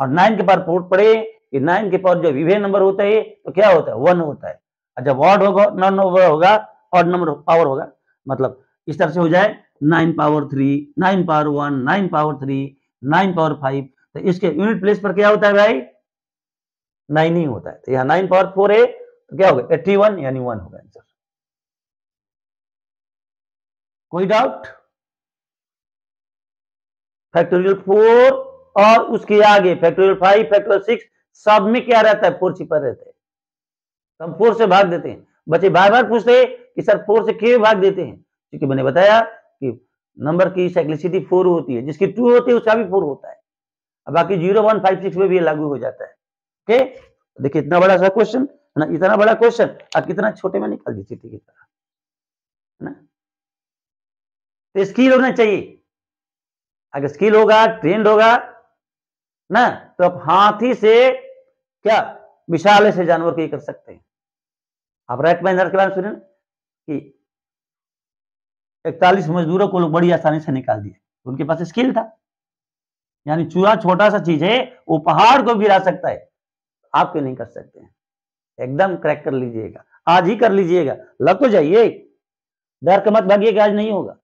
और 9 के पावर 4 पढ़े कि 9 के पावर जब इवन नंबर होता है तो क्या होता है, 1 होता है। और जब ऑड होगा, नॉन नंबर होगा, ऑड नंबर पावर होगा, मतलब इस तरह से हो जाए 9 पावर 3, 9 पावर 1, 9 पावर 3, 9 पावर 5। तो इसके यूनिट प्लेस पर क्या होता है भाई, 9 ही होता है। तो यहाँ 9 पावर 4 है तो क्या होगा, 81, यानी 1 होगा आंसर। कोई डाउट? फैक्टोरियल 4 और उसके आगे फैक्टोरियल 5, फैक्टोरियल 6, सब में क्या रहता है, 4 छिपा रहता है। हम 4 से भाग देते हैं। बच्चे बार बार पूछते हैं कि सर 4 से क्यों भाग देते हैं, क्योंकि मैंने बताया कि नंबर की साइक्लिसिटी 4 होती है, जिसकी 2 होती है उसका भी 4 होता है, अब बाकी 0 1 5 6 में भी ये लागू हो जाता है। ओके, देखिए इतना बड़ा सा क्वेश्चन है ना, इतना बड़ा क्वेश्चन और कितना छोटे में निकाल दी चिट्ठी की तरह, है ना। तो स्किल होना चाहिए, अगर स्किल होगा, ट्रेंड होगा ना, तो आप हाथी से क्या विशाल से जानवर को कर सकते हैं। आप रैक मैनेजर के बारे में सुने कि 41 मजदूरों को लोग बड़ी आसानी से निकाल दिए, उनके पास स्किल था। यानी चूहा छोटा सा चीज है, वो पहाड़ को गिरा सकता है, आप क्यों नहीं कर सकते हैं। एकदम क्रैक कर लीजिएगा, आज ही कर लीजिएगा, लग तो जाइए, डर के मत भागिएगा, आज नहीं होगा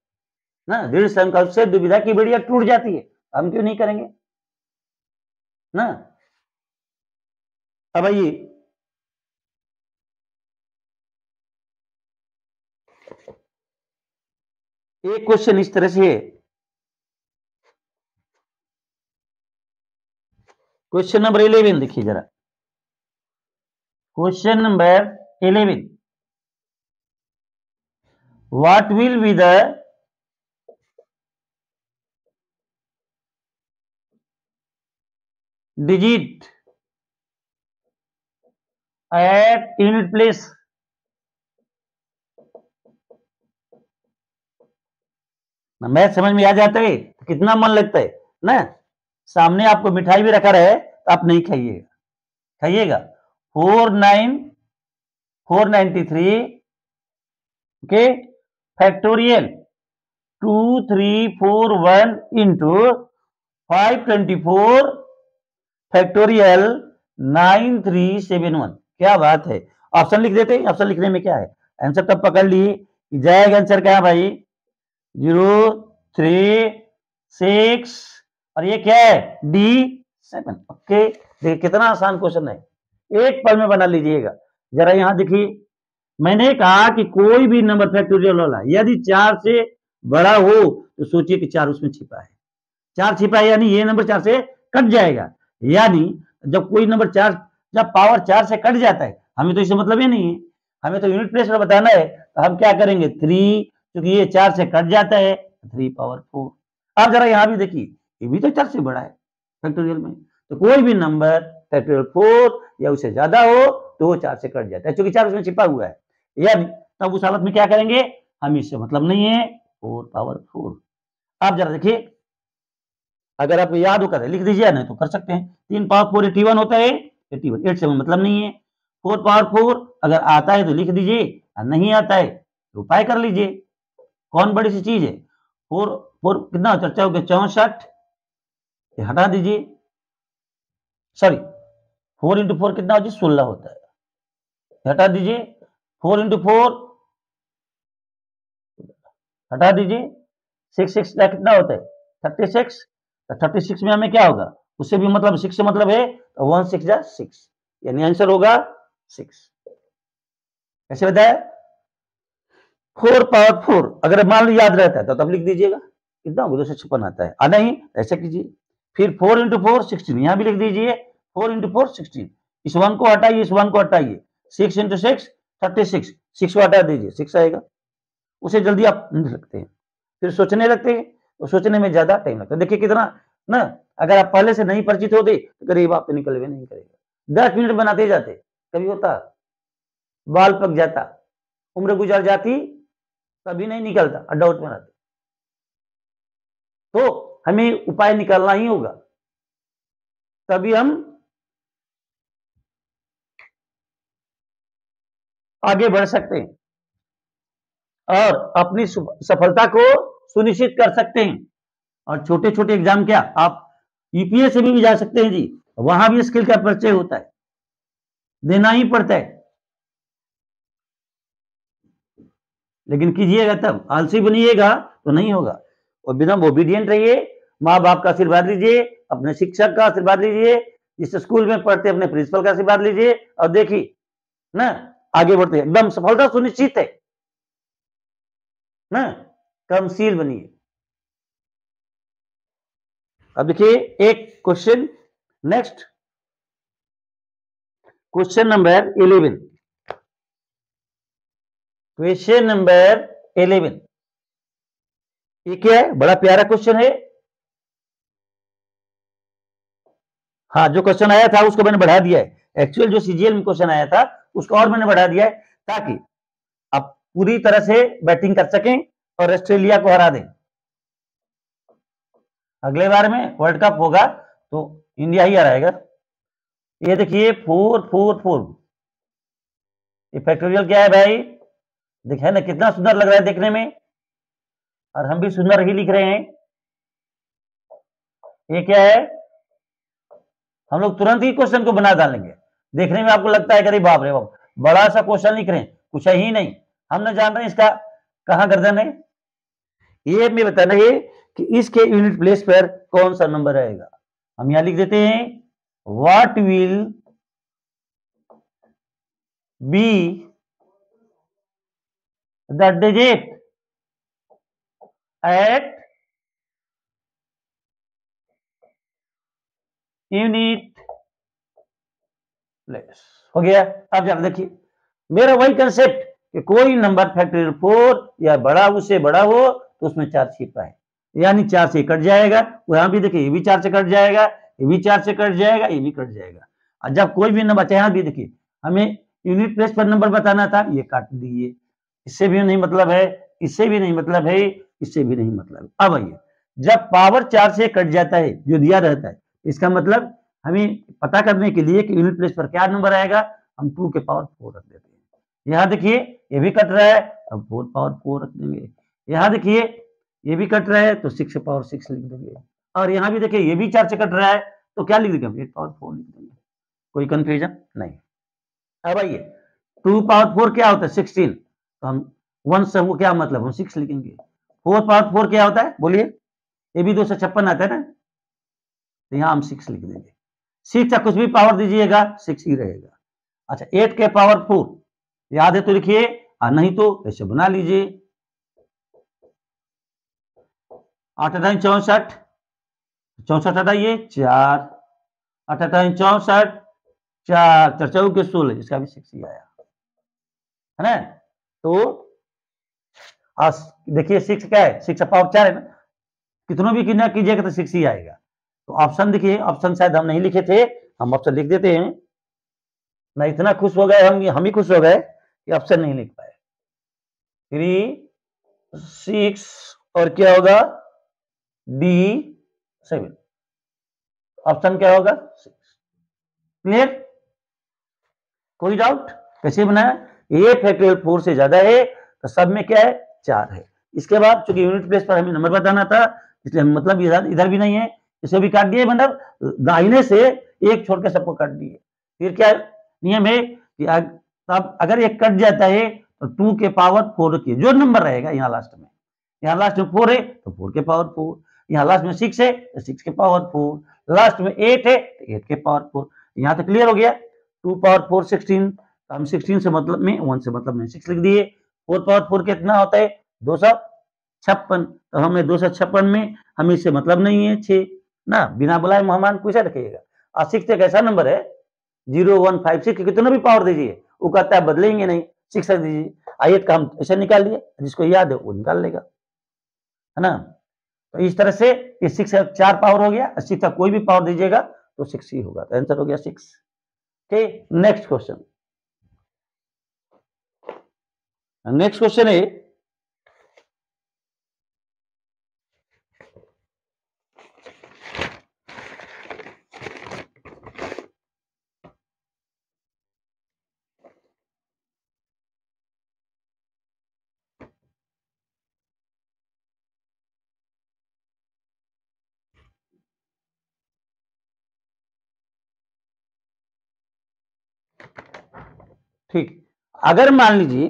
ना। दृढ़ संकल्प से दुविधा की बेड़ियां टूट जाती है, हम क्यों नहीं करेंगे ना। अब आइए, एक क्वेश्चन इस तरह से है, क्वेश्चन नंबर 11 देखिए जरा, question number 11, what will be the digit at unit place। Math समझ में आ जाता है तो कितना मन लगता है ना। सामने आपको मिठाई भी रखा रहे तो आप नहीं खाइएगा, खाइएगा 493 ओके फैक्टोरियल 2341 इंटू 524 फैक्टोरियल 9371। क्या बात है। ऑप्शन लिख देते हैं। ऑप्शन लिखने में क्या है, आंसर तब पकड़ लिए कि जाएगा आंसर क्या है भाई 036 और ये क्या है D7। ओके देखिए कितना आसान क्वेश्चन है, एक पल में बना लीजिएगा। जरा यहां देखिए मैंने कहा कि कोई भी नंबर फैक्टोरियल वाला यदि 4 से बड़ा हो तो सोचिए कि 4 उसमें छिपा है। 4 छिपा है यानी ये नंबर 4 से कट जाएगा। यानी जब कोई नंबर 4 जब पावर 4 से कट जाता है, हमें तो इससे मतलब ही नहीं है, हमें तो यूनिट प्लेस पर बताना है। तो हम क्या करेंगे 3, क्योंकि ये 4 से कट जाता है 3 पावर 4। अब जरा यहां भी देखिए ये भी तो 4 से बड़ा है फैक्टोरियल में, तो कोई भी नंबर फैक्टोरियल 4 या उससे ज्यादा हो तो वो 4 से कट जाता है, क्योंकि 4 उसमें छिपा हुआ है। यानी तब उस हालत में क्या करेंगे, हम इससे मतलब नहीं है 4 पावर 4। आप जरा देखिए अगर आपको याद हो कर लिख दीजिए, नहीं तो कर सकते हैं। 3 पावर 4 81 होता है, 81 8 से मतलब नहीं है। 4 पावर 4 अगर आता है तो लिख दीजिए, नहीं आता है तो उपाय कर लीजिए। कौन बड़ी सी चीज है। 4 4 कितना चर्चा हो गया 64, हटा दीजिए। सॉरी 4 इंटू 4 कितना होता है 16 होता है, हटा दीजिए। 4 इंटू 4 हटा दीजिए। 6 6 का कितना होता है 36, तो 36 में हमें क्या होगा, उससे भी मतलब 6 से मतलब है तो 1 6 जा 6, यानी आंसर होगा 6। कैसे बताया 4 पावर 4 अगर मान लो याद रहता है तो तब लिख दीजिएगा कितना होगा 256 आता है। नहीं ऐसे कीजिए फिर 4 इंटू 4 16 यहां भी लिख दीजिए 4 इंटू 4 16, इस 1 को हटाइए इस 1 को हटाइए 6 इंटू 6 36, 6 को हटा दीजिए 6 आएगा। उसे जल्दी आप नहीं सकते हैं, फिर सोचने लगते हैं तो सोचने में ज्यादा टाइम लगता है। देखिए कितना ना, अगर आप पहले से नहीं परिचित होते तो गरीब आप तो निकल भी नहीं करेगा। 10 मिनट बनाते जाते कभी होता, बाल पक जाता, उम्र गुजर जाती, कभी नहीं निकलता, डाउट में रहते। तो हमें उपाय निकालना ही होगा, तभी हम आगे बढ़ सकते हैं और अपनी सफलता को सुनिश्चित कर सकते हैं। और छोटे छोटे एग्जाम क्या आप यूपीएससी में भी जा सकते हैं जी, वहां भी स्किल का परिचय होता है, देना ही पड़ता है। लेकिन कीजिएगा तब, आलसी बनिएगा तो नहीं होगा। और बिना ओबीडियंट रहिए, माँ बाप का आशीर्वाद लीजिए, अपने शिक्षक का आशीर्वाद लीजिए, जिस स्कूल में पढ़ते अपने प्रिंसिपल का आशीर्वाद लीजिए, और देखिए ना आगे बढ़ते एकदम सफलता सुनिश्चित है ना। कर्मशील बनिए। अब देखिए एक question next, question number 11। Question number 11 ये क्या है, बड़ा प्यारा क्वेश्चन है। हाँ जो क्वेश्चन आया था उसको मैंने बढ़ा दिया है, एक्चुअल जो सीजीएल में क्वेश्चन आया था उसको और मैंने बढ़ा दिया है, ताकि आप पूरी तरह से बैटिंग कर सकें और ऑस्ट्रेलिया को हरा दें। अगले बार में वर्ल्ड कप होगा तो इंडिया ही हराएगा। ये देखिए 444 ये फैक्टोरियल क्या है भाई, दिखे ना कितना सुंदर लग रहा है देखने में, और हम भी सुंदर ही लिख रहे हैं। ये क्या है, हम लोग तुरंत ही क्वेश्चन को बना डालेंगे। देखने में आपको लगता है कि अरे बाप रे बाप बड़ा सा क्वेश्चन लिख रहे हैं, कुछ है ही नहीं, हम ना जान रहे हैं इसका कहां गर्दन है। ये हमें बताना है कि इसके यूनिट प्लेस पर कौन सा नंबर आएगा। हम यहां लिख देते हैं what will be the digit at unit place. हो गया। अब जरा देखिए मेरा वही कंसेप्ट कि कोई नंबर फैक्टोरियल 4 या बड़ा उससे बड़ा हो तो उसमें 4 छिपा है, यानी 4 से कट जाएगा। यहां भी देखिए ये भी 4 से कट जाएगा, ये भी 4 से कट जाएगा, ये भी कट जाएगा। और जब कोई भी नंबर यहां भी देखिए हमें यूनिट प्लेस पर नंबर बताना था, ये काट दिए, इससे भी नहीं मतलब है, इससे भी नहीं मतलब है, इससे भी नहीं मतलब है। अब आइए जब पावर 4 से कट जाता है जो दिया रहता है, इसका मतलब हमें पता करने के लिए कि यूनिट प्लेस पर क्या नंबर आएगा, हम 2 के पावर 4 रख देते हैं। यहाँ देखिए ये भी कट रहा है, अब 4 पावर 4 रख देंगे। यहाँ देखिए ये भी कट रहा है तो 6 के पावर 6 लिख देंगे। और यहाँ भी देखिए ये भी 4 से कट रहा है तो क्या लिख देंगे, 8 पावर 4 लिख देंगे। कोई कंफ्यूजन नहीं। अब आइए 2 पावर 4 क्या होता है, 16, तो हम 1 से वो क्या मतलब, हम 6 लिखेंगे। 4 पावर 4 क्या होता है बोलिए, ये भी 256 आता है ना, तो यहाँ हम 6 लिख देंगे। 6 का कुछ भी पावर दीजिएगा 6 ही रहेगा। अच्छा 8 के पावर 4 याद है तो लिखिए, नहीं तो ऐसे बना लीजिए। 8 8 64, 64 हटाइए 4, 8 8 64, 4 4 4 के 16, इसका भी 6 ही आया है ना। तो देखिए 6 क्या है, 6 का पावर 4 है ना, कितनों भी कितना कीजिएगा तो 6 ही आएगा। तो ऑप्शन देखिए, ऑप्शन शायद हम नहीं लिखे थे, हम ऑप्शन लिख देते हैं ना। इतना खुश हो गए हम ही खुश हो गए कि ऑप्शन नहीं लिख पाए। 3 6 और क्या होगा, डी 7, ऑप्शन क्या होगा 6। क्लियर, कोई डाउट, कैसे बनाया, ए फैक्टोरियल 4 से ज्यादा है तो सब में क्या है 4 है। इसके बाद चूंकि यूनिट प्लेस पर हमें नंबर बताना था इसलिए हम मतलब इधर भी नहीं है, इसे भी काट दिए, मतलब दाहिने से एक छोड़ के सबको काट दिए। फिर क्या नियम है कि तब अगर एक कट जाता है तो 2 के पावर 4 रखिए, जो नंबर रहेगा यहाँ लास्ट में, यहाँ लास्ट में 4 है तो 4 के पावर 4, यहाँ लास्ट में 6 है तो 6 के पावर 4, लास्ट में 8 है तो 8 के पावर 4। यहाँ तक क्लियर हो गया। 2 पावर 4 16, तो हम 16 से मतलब में 1 से मतलब में 6 लिख दिए। 4 पावर 4 कितना होता है 256, तो हमें 256 में हमें इससे मतलब नहीं है 6 ना, बिना बुलाए मेहमान पूछा रखिएगा। और 6 एक ऐसा नंबर है 0156 कितना भी पावर दीजिए वो कहता है बदलेंगे नहीं, 6 दीजिए। आयत का हम ऐसे निकाल लिए, जिसको याद है वो निकाल लेगा, है ना। तो इस तरह से ये 6 4 पावर हो गया, 6 का कोई भी पावर दीजिएगा तो 6 ही होगा, तो आंसर हो गया 6। नेक्स्ट क्वेश्चन, नेक्स्ट क्वेश्चन है ठीक, अगर मान लीजिए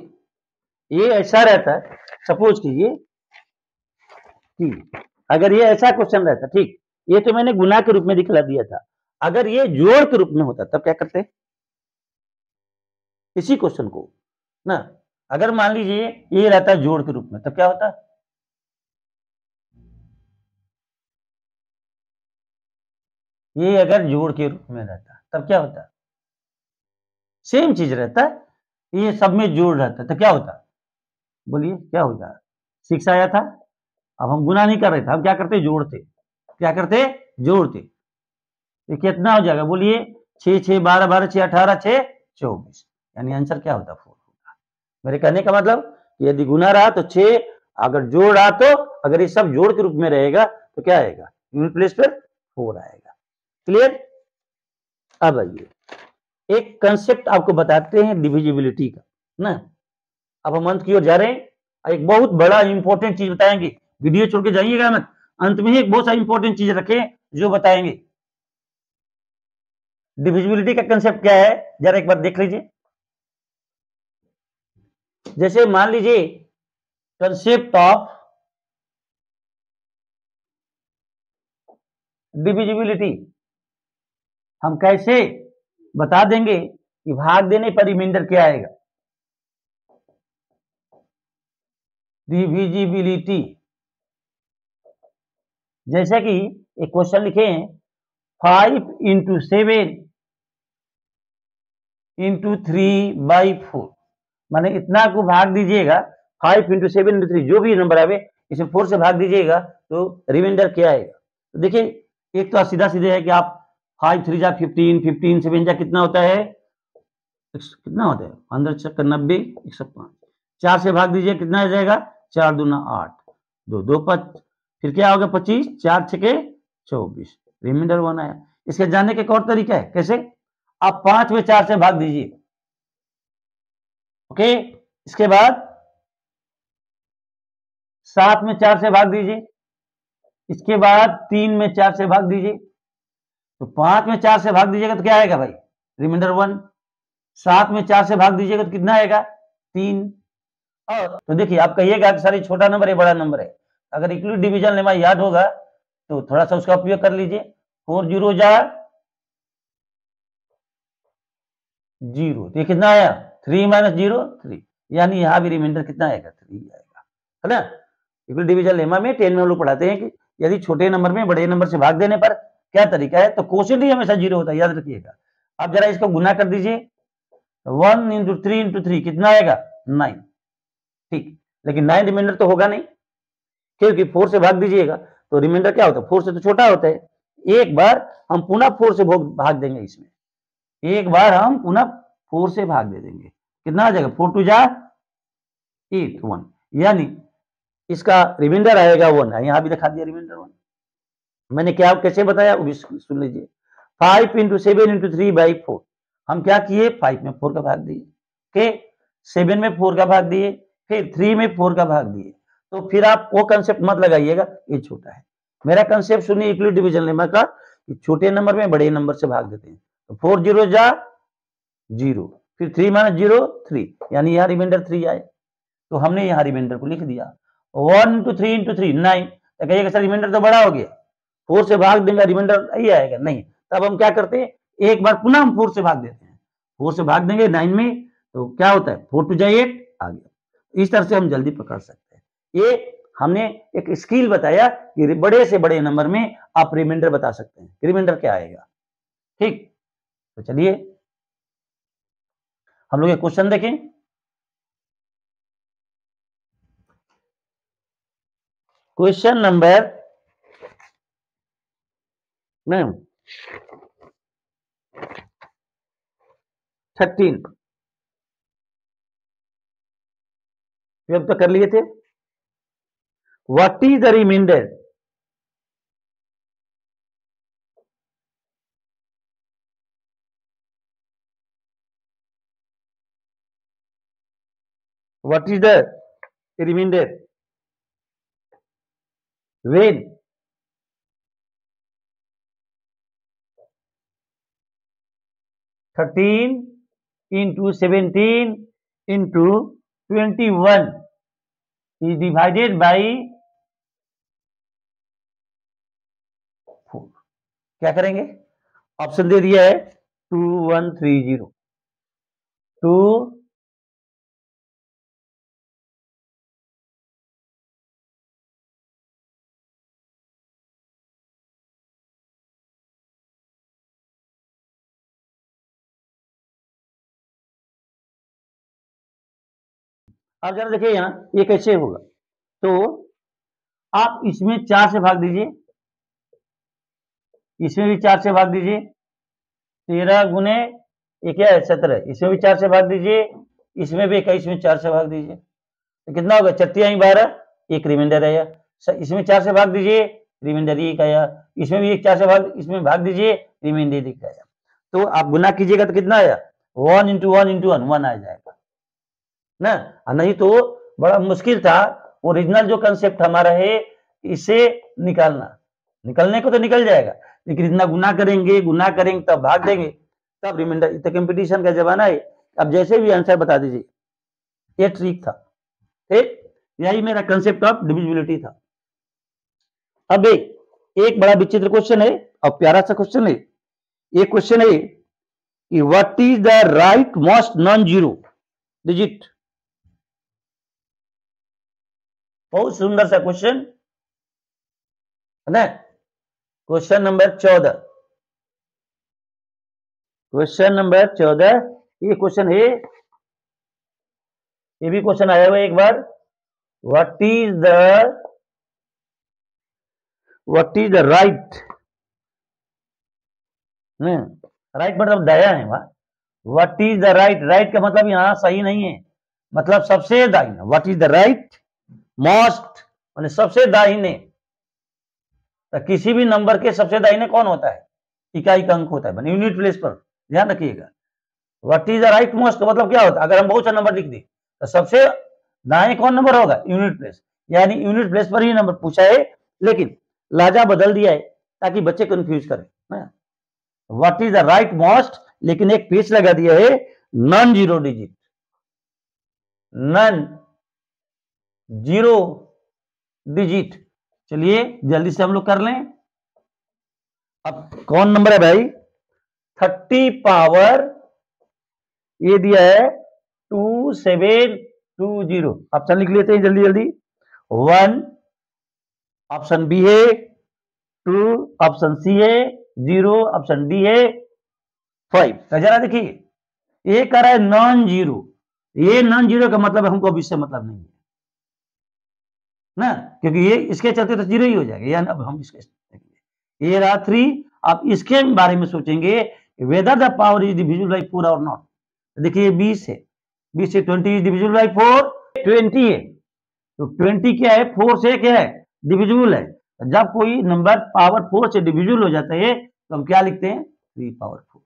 ये ऐसा रहता है, सपोज कीजिए कि अगर ये ऐसा क्वेश्चन रहता, ठीक, ये तो मैंने गुना के रूप में दिखला दिया था, अगर ये जोड़ के रूप में होता तब क्या करते इसी क्वेश्चन को ना। अगर मान लीजिए ये रहता है जोड़ के रूप में तब क्या होता, ये अगर जोड़ के रूप में रहता तब क्या होता, सेम चीज रहता है, ये सब में जोड़ रहता तो क्या होता, बोलिए क्या होता। 6 आया था, अब हम गुना नहीं कर रहे थे, हम क्या करते जोड़ते, क्या करते जोड़ते। ये कितना हो जाएगा बोलिए, 6 6 12 12 6 18 6 24, यानी आंसर क्या होता 4 होता। मेरे कहने का मतलब यदि गुना रहा तो 6, अगर जोड़ रहा तो अगर ये सब जोड़ के रूप में रहेगा तो क्या आएगा, यूनिट प्लेस पर 4 आएगा। क्लियर। अब आइए एक कंसेप्ट आपको बताते हैं डिविजिबिलिटी का ना। अब हम अंत की ओर जा रहे हैं, एक बहुत बड़ा इंपॉर्टेंट चीज बताएंगे, वीडियो छोड़ के जाइएगा मत, अंत में ही एक बहुत सारी इंपॉर्टेंट चीज रखें जो बताएंगे। डिविजिबिलिटी का कंसेप्ट क्या है जरा एक बार देख लीजिए। जैसे मान लीजिए कंसेप्ट ऑफ डिविजिबिलिटी हम कैसे बता देंगे कि भाग देने पर रिमाइंडर क्या आएगा। डिविजिबिलिटी जैसे कि एक क्वेश्चन लिखे हैं 5 इंटू 7 इंटू 3/4, माने इतना को भाग दीजिएगा, 5 इंटू 7 इंटू 3 जो भी नंबर आवे इसे 4 से भाग दीजिएगा तो रिमाइंडर क्या आएगा। तो देखिए एक तो सीधा सीधे है कि आप 5 3 जा 15, 15 7 जा कितना होता है, कितना होता है 15 90 105, 4 से भाग दीजिए कितना आ जाएगा, 4 दूना 8, 2 2 5, फिर क्या होगा 25, 4 6 24, रिमाइंडर 1 आया। इसके जानने का एक और तरीका है, कैसे? आप 5 में 4 से भाग दीजिए, ओके। इसके बाद 7 में 4 से भाग दीजिए, इसके बाद 3 में 4 से भाग दीजिए। तो 5 में 4 से भाग दीजिएगा तो क्या आएगा भाई? रिमाइंडर 1। 7 में 4 से भाग दीजिएगा तो कितना आएगा? 3। और तो देखिए, आप कहिएगा कि सर ये छोटा नंबर है बड़ा नंबर है, अगर इक्वलिटी डिवीजन लेमा याद होगा तो थोड़ा सा उसका उपयोग कर लीजिए। 4 जीरो जा 0, तो ये कितना आया? 3 माइनस 0 3, यानी यहां भी रिमाइंडर कितना आएगा? 3 आएगा, है ना। इक्वलिटी डिवीजन लेमा में 10 में हम लोग पढ़ाते हैं कि यदि छोटे नंबर में बड़े नंबर से भाग देने पर क्या तरीका है, तो कोशेंट ही हमेशा 0 होता है, याद रखिएगा। आप जरा इसको गुना कर दीजिए, 1 इंटू 3 इंटू 3 कितना आएगा? 9, ठीक। लेकिन 9 रिमाइंडर तो होगा नहीं, क्योंकि 4 से भाग दीजिएगा तो रिमाइंडर क्या होता है? 4 से तो छोटा होता है। एक बार हम पुनः 4 से भाग देंगे, इसमें एक बार हम पुनः 4 से भाग दे देंगे, कितना आ जाएगा? 4 टू जा 8 1, यानी इसका रिमाइंडर आएगा 1। यहां भी दिखा दिया रिमाइंडर 1। मैंने क्या कैसे बताया वो भी सुन लीजिए। 5 इंटू 7 इंटू 3 बाई 4, हम क्या किए? 5 में 4 का भाग दिए, के 7 में 4 का भाग दिए, फिर 3 में 4 का भाग दिए। तो फिर आप वो कंसेप्ट मत लगाइएगा ये छोटा है। मेरा कंसेप्ट सुनिए इक्वलिटी डिवीजन लेमा का, छोटे नंबर में बड़े नंबर से भाग देते हैं। तो 4 जीरो जा 0, फिर 3 माइनस 0 3, यानी यहाँ रिमाइंडर 3 आए, तो हमने यहाँ रिमाइंडर को लिख दिया। 1 इंटू 3 इंटू 3 9, तो कहिएगा सर रिमाइंडर तो बड़ा हो गया, 4 से भाग देंगे रिमाइंडर नहीं आएगा, नहीं। तब हम क्या करते हैं? एक बार पुनः हम 4 से भाग देते हैं, 4 से भाग देंगे 9 में, तो क्या होता है? 4 टू जा 8 आ गया। इस तरह से हम जल्दी पकड़ सकते हैं। ये हमने एक स्किल बताया कि बड़े से बड़े नंबर में आप रिमाइंडर बता सकते हैं, रिमाइंडर क्या आएगा, ठीक। तो चलिए हम लोग एक क्वेश्चन देखें। क्वेश्चन नंबर 13, अब तो कर लिए थे। What is the remainder what is the remainder when (13 into 17 into 21 is divided by 4? क्या करेंगे? ऑप्शन दे दिया है 2130 2 अब जरा देखिए यहाँ ये कैसे होगा। तो आप इसमें 4 से भाग दीजिए, इसमें भी 4 से भाग दीजिए, 13 गुने ये क्या है 17, इसमें भी 4 से भाग दीजिए, इसमें भी 21 में 4 से भाग दीजिए, तो कितना होगा? 4 12, एक रिमाइंडर आया। इसमें 4 से भाग दीजिए, रिमाइंडर 1 आया, इसमें भी 4 से भाग, इसमें भाग दीजिए, रिमाइंडर 1 आया। तो आप गुना कीजिएगा तो कितना आया? 1 इंटू 1 इंटू 1 आ जाएगा ना। नहीं तो बड़ा मुश्किल था, ओरिजिनल जो कंसेप्ट हमारा है इसे निकालना, निकलने को तो निकल जाएगा, लेकिन इतना गुना करेंगे तब भाग देंगे, तब रिमाइंडर। इतना कंपटीशन का जमाना है, अब जैसे भी आंसर बता दीजिए, ये ट्रिक था, ठीक। यही मेरा कंसेप्ट ऑफ डिविजिबिलिटी था। अब एक बड़ा विचित्र क्वेश्चन है और प्यारा सा क्वेश्चन है। ये क्वेश्चन है कि what is the right most non zero digit. बहुत सुंदर सा क्वेश्चन है ना। क्वेश्चन नंबर 14, क्वेश्चन नंबर 14 ये क्वेश्चन है, ये भी क्वेश्चन आया हुआ एक बार। What is the right, right मतलब दाया है वहां। What is the right, right का मतलब यहां सही नहीं है, मतलब सबसे दाहिना। What is the right most माने सबसे दाहिने, तो किसी भी नंबर के सबसे दाहिने कौन होता है? इकाई का अंक होता है, माने यूनिट प्लेस पर ध्यान रखिएगा। What is the right most का मतलब क्या होता है, अगर हम बहुत सा नंबर लिख दें तो सबसे दाएं कौन नंबर होगा, यूनिट प्लेस, यानी यूनिट प्लेस पर ही नंबर पूछा है, लेकिन लहजा बदल दिया है ताकि बच्चे कंफ्यूज करें। What is the right most, लेकिन एक पेच लगा दिया है, non zero digit, non zero digit. चलिए जल्दी से हम लोग कर लें। अब कौन नंबर है भाई, 30 पावर ये दिया है 2720। ऑप्शन लिख लेते हैं जल्दी जल्दी। 1 ऑप्शन बी है, 2 ऑप्शन सी है, 0 ऑप्शन डी है, 5। जरा देखिए ये कह रहा है नॉन जीरो, ये नॉन जीरो का मतलब हमको अभी से मतलब नहीं है ना, क्योंकि ये इसके चलते तो जीरो ही हो जाएगा, यानी अब हम इसके ये रहा 3। अब इसके बारे में सोचेंगे whether the power is divisible by 4 और नॉट। देखिए 20 है, 20 से 20 इज डिविजिबल बाय 4, 20 है, तो 20 क्या है, 4 से क्या है, डिविजिबल है। जब कोई नंबर पावर 4 से डिविजिबल हो जाता है तो हम क्या लिखते हैं, 3 पावर 4।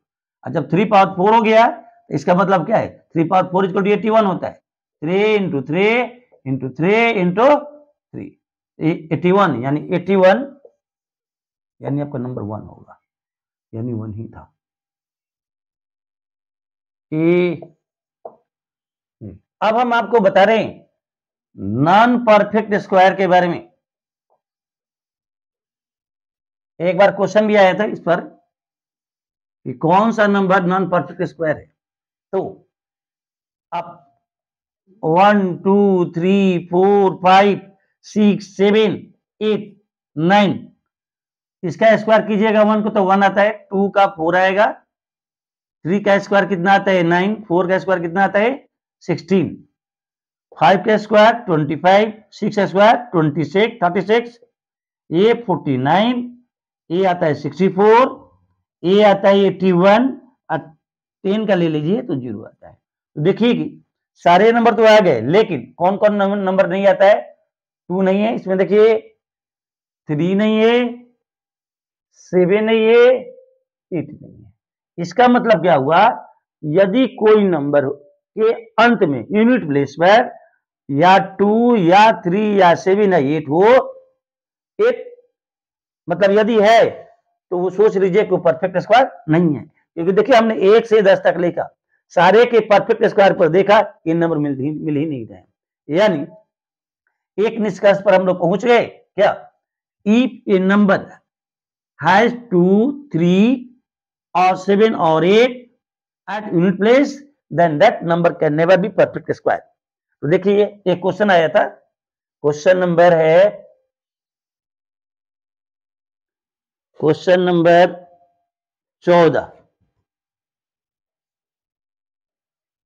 और जब 3 पावर 4 हो गया तो इसका मतलब क्या है, 3 पावर 4 इक्वल टू 81 होता है। 3 इंटू 3 इंटू 3 इंटू 3, 81, यानी 81 यानी आपका नंबर 1 होगा, यानी 1 ही था। अब हम आपको बता रहे हैं नॉन परफेक्ट स्क्वायर के बारे में। एक बार क्वेश्चन भी आया था इस पर कि कौन सा नंबर नॉन परफेक्ट स्क्वायर है। तो आप 1 2 3 4 5 6 7 8 9 इसका स्क्वायर कीजिएगा, 1 को तो 1 आता है, 2 का 4 आएगा, 3 का स्क्वायर कितना आता है 9, 4 का स्क्वायर कितना आता है 16, 5 का स्क्वायर 25, 6 का स्क्वायर 26 36, ये 49, ये आता है 64, ये आता है 81, और 10 का ले लीजिए तो 0 आता है। तो देखिए कि सारे नंबर तो आ गए, लेकिन कौन कौन नंबर नहीं आता है, 2 नहीं है इसमें, देखिए 3 नहीं है, 7 नहीं है, 8 नहीं है। इसका मतलब क्या हुआ, यदि कोई नंबर के अंत में यूनिट प्लेस पर या 2 या 3 या 7 या 8 हो, 8 मतलब यदि है तो वो सोच लीजिए कि परफेक्ट स्क्वायर नहीं है, क्योंकि देखिए हमने 1 से 10 तक लिखा, सारे के परफेक्ट स्क्वायर पर देखा, ये नंबर मिल ही नहीं रहे, यानी एक निष्कर्ष पर हम लोग पहुंच गए क्या, इफ ए नंबर हैज 2 3 और 7 और 8 at unit place then that number can never be perfect square. तो देखिए एक क्वेश्चन आया था, क्वेश्चन नंबर 14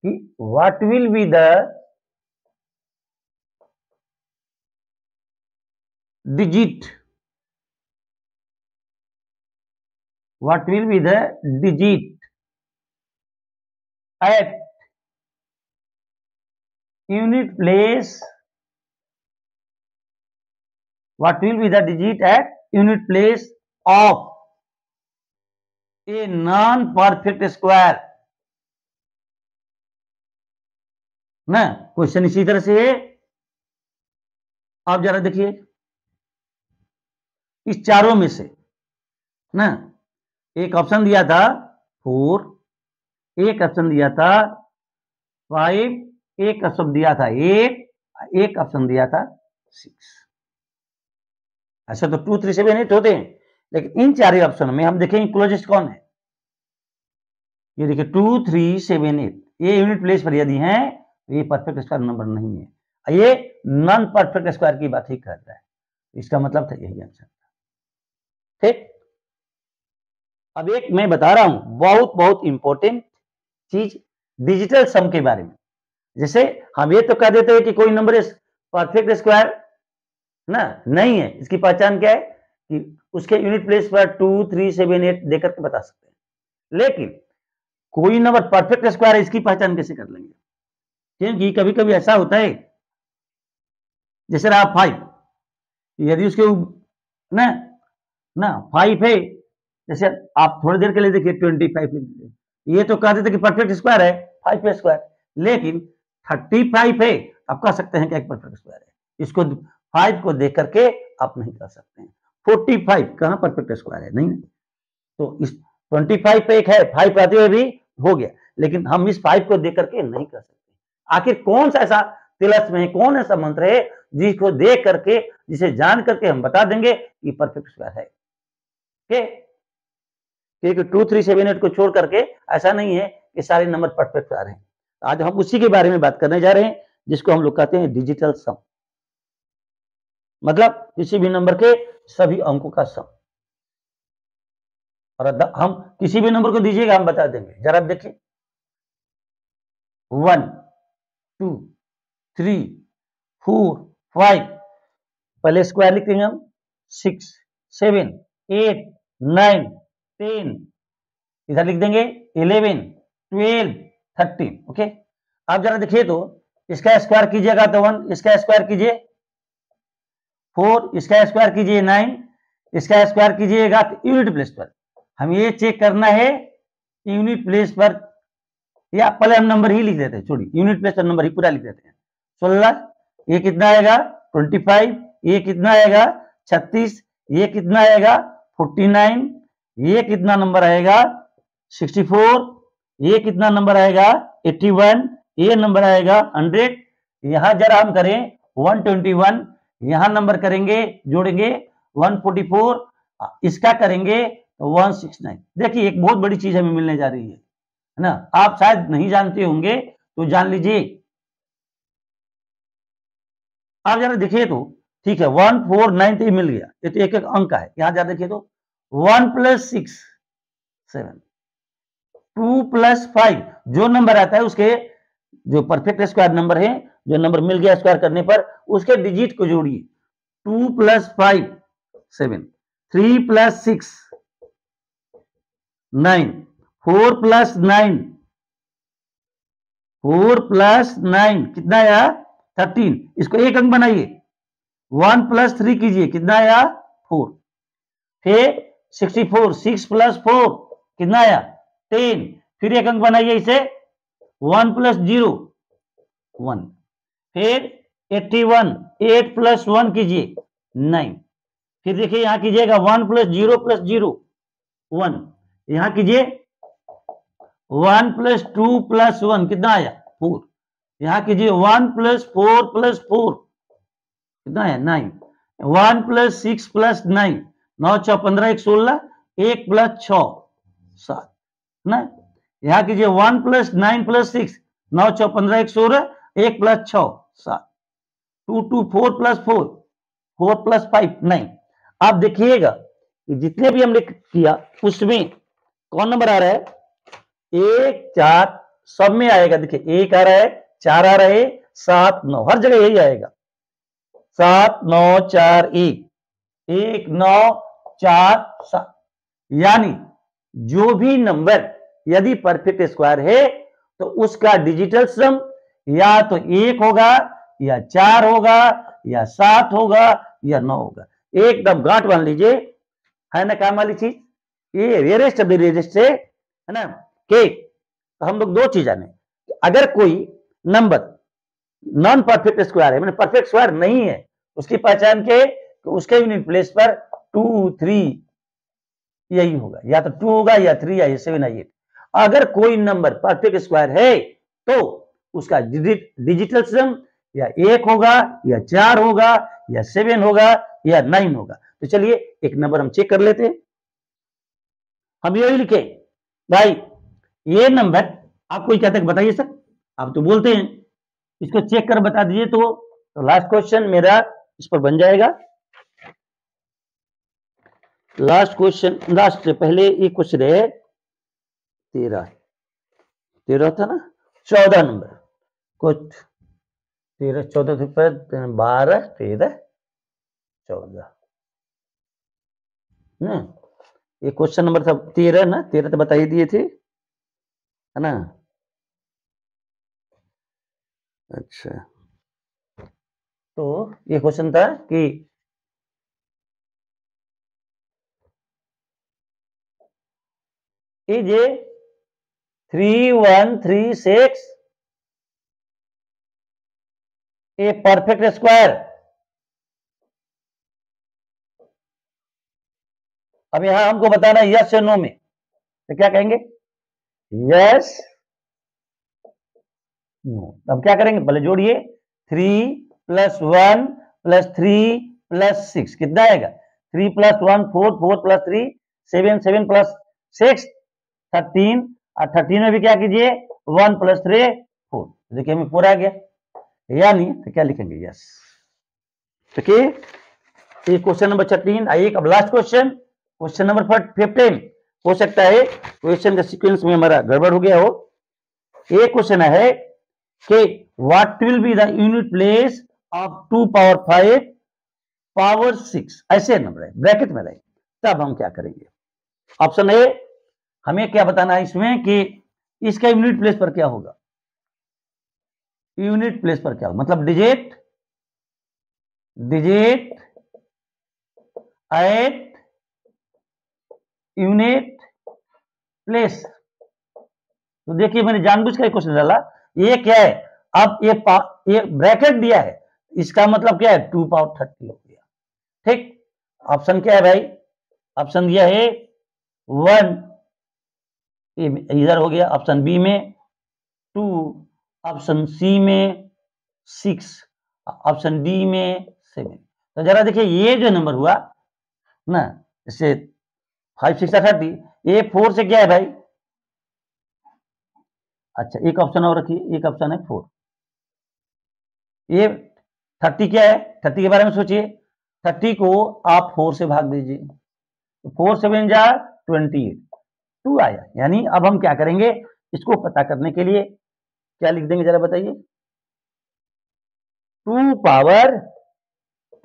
कि what will be the digit, what will be the digit at unit place, what will be the digit at unit place of a non perfect square ना। Question इसी तरह से है, आप जरा देखिए इस चारों में से ना, एक ऑप्शन दिया था 4, एक ऑप्शन दिया था 5, एक ऑप्शन दिया था 8, एक ऑप्शन दिया था 6। ऐसा तो 2 3 7 8 होते हैं, लेकिन इन चार ऑप्शन में हम देखेंगे क्लोजेस्ट कौन है। ये देखिए 2 3 7 8 ये यूनिट प्लेस पर यदि हैं तो ये परफेक्ट स्क्वायर नंबर नहीं है, ये नॉन परफेक्ट स्क्वायर की बात ही कर रहा है, इसका मतलब था यही आंसर था। ठीक, अब एक मैं बता रहा हूं बहुत बहुत इंपॉर्टेंट चीज डिजिटल सम के बारे में। जैसे हम ये तो कह देते हैं कि कोई नंबर परफेक्ट स्क्वायर ना नहीं है, इसकी पहचान क्या है कि उसके यूनिट प्लेस पर 2 3 7 8 देकर के बता सकते हैं, लेकिन कोई नंबर परफेक्ट स्क्वायर है इसकी पहचान कैसे कर लेंगे, क्योंकि कभी कभी ऐसा होता है जैसे रहा 5, यदि उसके ना 5 है जैसे आप थोड़ी देर के लिए देखिए 25 लिख दीजिए, ये तो कह देते कि परफेक्ट स्क्वायर है 5 स्क्वायर, लेकिन 35 है, आप कह सकते हैं कि एक परफेक्ट स्क्वायर है। इसको 5 को देख करके आप नहीं कह सकते हैं। 45 कहाँ परफेक्ट स्क्वायर है, नहीं। तो इस 25 पे एक है, 5 आते हुए भी हो गया, लेकिन हम इस 5 को देख करके नहीं कर सकते। आखिर कौन सा ऐसा तिलस्म है, कौन ऐसा मंत्र है जिसको देख करके, जिसे जान करके हम बता देंगे कि परफेक्ट स्क्वायर है। क्योंकि 2, 3, 7, 8 को छोड़ करके ऐसा नहीं है कि सारे नंबर परफेक्ट आ रहे हैं। आज हम उसी के बारे में बात करने जा रहे हैं, जिसको हम लोग कहते हैं डिजिटल सम, मतलब किसी भी नंबर के सभी अंकों का सम। और हम किसी भी नंबर को दीजिएगा, हम बता देंगे। जरा देखिए, 1, 2, 3, 4, 5, पहले स्क्वायर लिखेंगे हम, 6, 7, 8, 9, 10, इधर लिख देंगे 11, 12, 13। ओके, आप जरा देखिए तो, इसका स्क्वायर कीजिएगा तो 1, इसका स्क्वायर कीजिए 4, इसका स्क्वायर कीजिए 9, इसका स्क्वायर कीजिएगा तो यूनिट प्लेस पर। हम ये चेक करना है यूनिट प्लेस पर, या पहले हम नंबर ही लिख देते हैं, छोड़िए यूनिट प्लेस पर नंबर ही पूरा लिख देते हैं। 16, ये कितना आएगा 25, ये कितना आएगा 36, ये कितना आएगा 49, ये कितना नंबर आएगा 64, ये कितना नंबर आएगा 81, ये नंबर आएगा 100। यहां जरा हम करें 121, यहां नंबर करेंगे जोड़ेंगे 144, इसका करेंगे 169। देखिए एक बहुत बड़ी चीज हमें मिलने जा रही है ना, आप शायद नहीं जानते होंगे तो जान लीजिए। आप जरा देखिए तो, ठीक है 149 तो मिल गया, ये तो एक एक अंक का है। यहां जरा देखिए तो 1 + 6 7, 2 + 5 जो नंबर आता है उसके जो परफेक्ट स्क्वायर नंबर है, जो नंबर मिल गया स्क्वायर करने पर, उसके डिजिट को जोड़िए। 2 + 5 7, 3 + 6 9, 4 + 9 4 + 9 कितना आया 13। इसको एक अंक बनाइए, 1 + 3 कीजिए, कितना आया 4। फिर 64, 6 + 4 कितना आया 10। फिर एक अंक बनाइए इसे, 1 + 0 1। फिर 81, 8 + 1 कीजिए 9। फिर देखिए यहां कीजिएगा 1 + 0 + 0 1। यहां कीजिए 1 + 2 + 1 कितना आया 4। यहां कीजिए 1 + 4 + 4 कितना है 9। 1 + 6 + 9, 9 × 6 15, 1 16, 1 + 6 7 ना। यहां कीजिए 1 + 9 + 6, 9 × 6 15, 1 16, 1 + 6 7, 2 2 4 + 4, 4 + 5 9। आप देखिएगा जितने भी हमने किया उसमें कौन नंबर आ रहा है 1 4, सब में आएगा। देखिए 1 आ रहा है, 4 आ रहा है, 7 9, हर जगह यही आएगा। 7 9 4 1, 1 9 4 7, यानी जो भी नंबर यदि परफेक्ट स्क्वायर है तो उसका डिजिटल सम या तो 1 होगा, या 4 होगा, या 7 होगा, या 9 होगा। एकदम गांठ बांध लीजिए, है ना काम वाली चीज। ये रेयरेस्ट ऑफ द रेयरेस्ट है ना। के तो हम लोग दो चीज जाने, अगर कोई नंबर नॉन परफेक्ट स्क्वायर है, मैंने परफेक्ट स्क्वायर नहीं है, उसकी पहचान के तो उसके यूनिट प्लेस पर 2 3 यही होगा, या तो 2 होगा, या 3, या 7, या 8। अगर कोई नंबर परफेक्ट स्क्वायर है तो उसका डिजिटल सम या 1 होगा, या 4 होगा, या 7 होगा, या 9 होगा। तो चलिए एक नंबर हम चेक कर लेते हैं। हम यही लिखे भाई, ये नंबर आपको ही कहते हैं, बताइए सर, आप तो बोलते हैं, इसको चेक कर बता दीजिए। तो लास्ट क्वेश्चन मेरा इस पर बन जाएगा। लास्ट क्वेश्चन, लास्ट पहले एक क्वेश्चन है 13 था ना, 14 नंबर कुछ 13 14 12 13 14 ना। ये क्वेश्चन नंबर था 13 ना, 13 तो बता ही दिए थे, है ना। अच्छा, तो ये क्वेश्चन था कि is a 3136 a perfect square. अब यहां हमको बताना है यस या नो में, तो क्या कहेंगे? Yes no. अब क्या करेंगे? पहले जोड़िए 3 + 1 + 3 + 6 कितना आएगा? 3 + 1 4, 4 + 3 7, 7 + 6 13, और 13 में भी क्या कीजिए? 1 + 3 4। देखिए हमें 4 आ गया, यानी तो क्या लिखेंगे? यस। देखिए ये क्वेश्चन नंबर 13। आइए अब लास्ट क्वेश्चन, क्वेश्चन नंबर 15। हो सकता है क्वेश्चन का सीक्वेंस में हमारा गड़बड़ हो गया हो। ये क्वेश्चन है कि what will be the unit place of 2 power 5 power 6, ऐसे नंबर है ब्रैकेट में रहे, तब हम क्या करेंगे? ऑप्शन ए, हमें क्या बताना है इसमें कि इसका यूनिट प्लेस पर क्या होगा? यूनिट प्लेस पर क्या होगा मतलब डिजिट एट यूनिट प्लेस। तो देखिए मैंने जानबूझ कर क्वेश्चन डाला, ये क्या है? अब ये ब्रैकेट दिया है, इसका मतलब क्या है? 2 पावर 30 हो गया। ठीक, ऑप्शन क्या है भाई? ऑप्शन दिया है 1, इधर हो गया, ऑप्शन बी में 2, ऑप्शन सी में 6, ऑप्शन डी में 7। तो जरा देखिए ये जो नंबर हुआ ना, इससे 5 6 30, ये 4 से क्या है भाई? अच्छा एक ऑप्शन और रखिए, एक ऑप्शन है 4। ये 30 क्या है? 30 के बारे में सोचिए। 30 को आप 4 से भाग दीजिए, तो 4 7 जा 28, 2 आया। यानी अब हम क्या करेंगे? इसको पता करने के लिए क्या लिख देंगे जरा बताइए? 2 पावर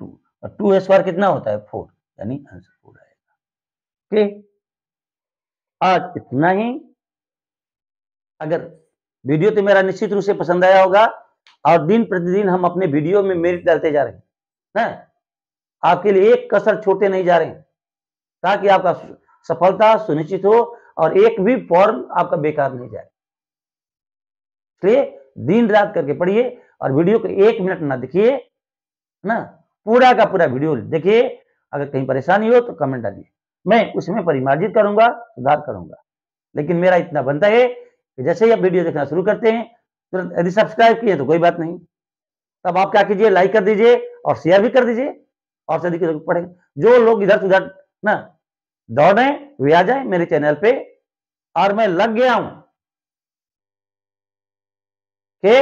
2, और 2 स्क्वायर कितना होता है? 4, यानी आंसर 4 आएगा। ओके, आज इतना ही। अगर वीडियो तो मेरा निश्चित रूप से पसंद आया होगा, और दिन प्रतिदिन हम अपने वीडियो में मेरिट डालते जा रहे हैं, आपके लिए एक कसर छोटे नहीं जा रहे हैं, ताकि आपका सफलता सुनिश्चित हो और एक भी फॉर्म आपका बेकार नहीं जाए। इसलिए दिन रात करके पढ़िए, और वीडियो को 1 मिनट ना देखिए ना, पूरा का पूरा वीडियो देखिए। अगर कहीं परेशानी हो तो कमेंट डालिए, मैं उसमें परिमार्जित करूंगा, सुधार करूंगा। लेकिन मेरा इतना बनता है कि जैसे ही आप वीडियो देखना शुरू करते हैं, तुरंत यदि सब्सक्राइब किए तो कोई बात नहीं, तब आप क्या कीजिए? लाइक कर दीजिए और शेयर भी कर दीजिए, और से अधिक लोग पढ़ेंगे। जो लोग इधर से उधर ना दौड़ रहे हैं, वे आ जाए मेरे चैनल पे, और मैं लग गया हूं कि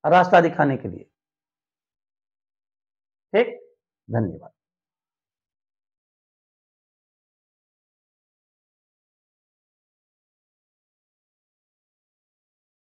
रास्ता दिखाने के लिए। ठीक, धन्यवाद।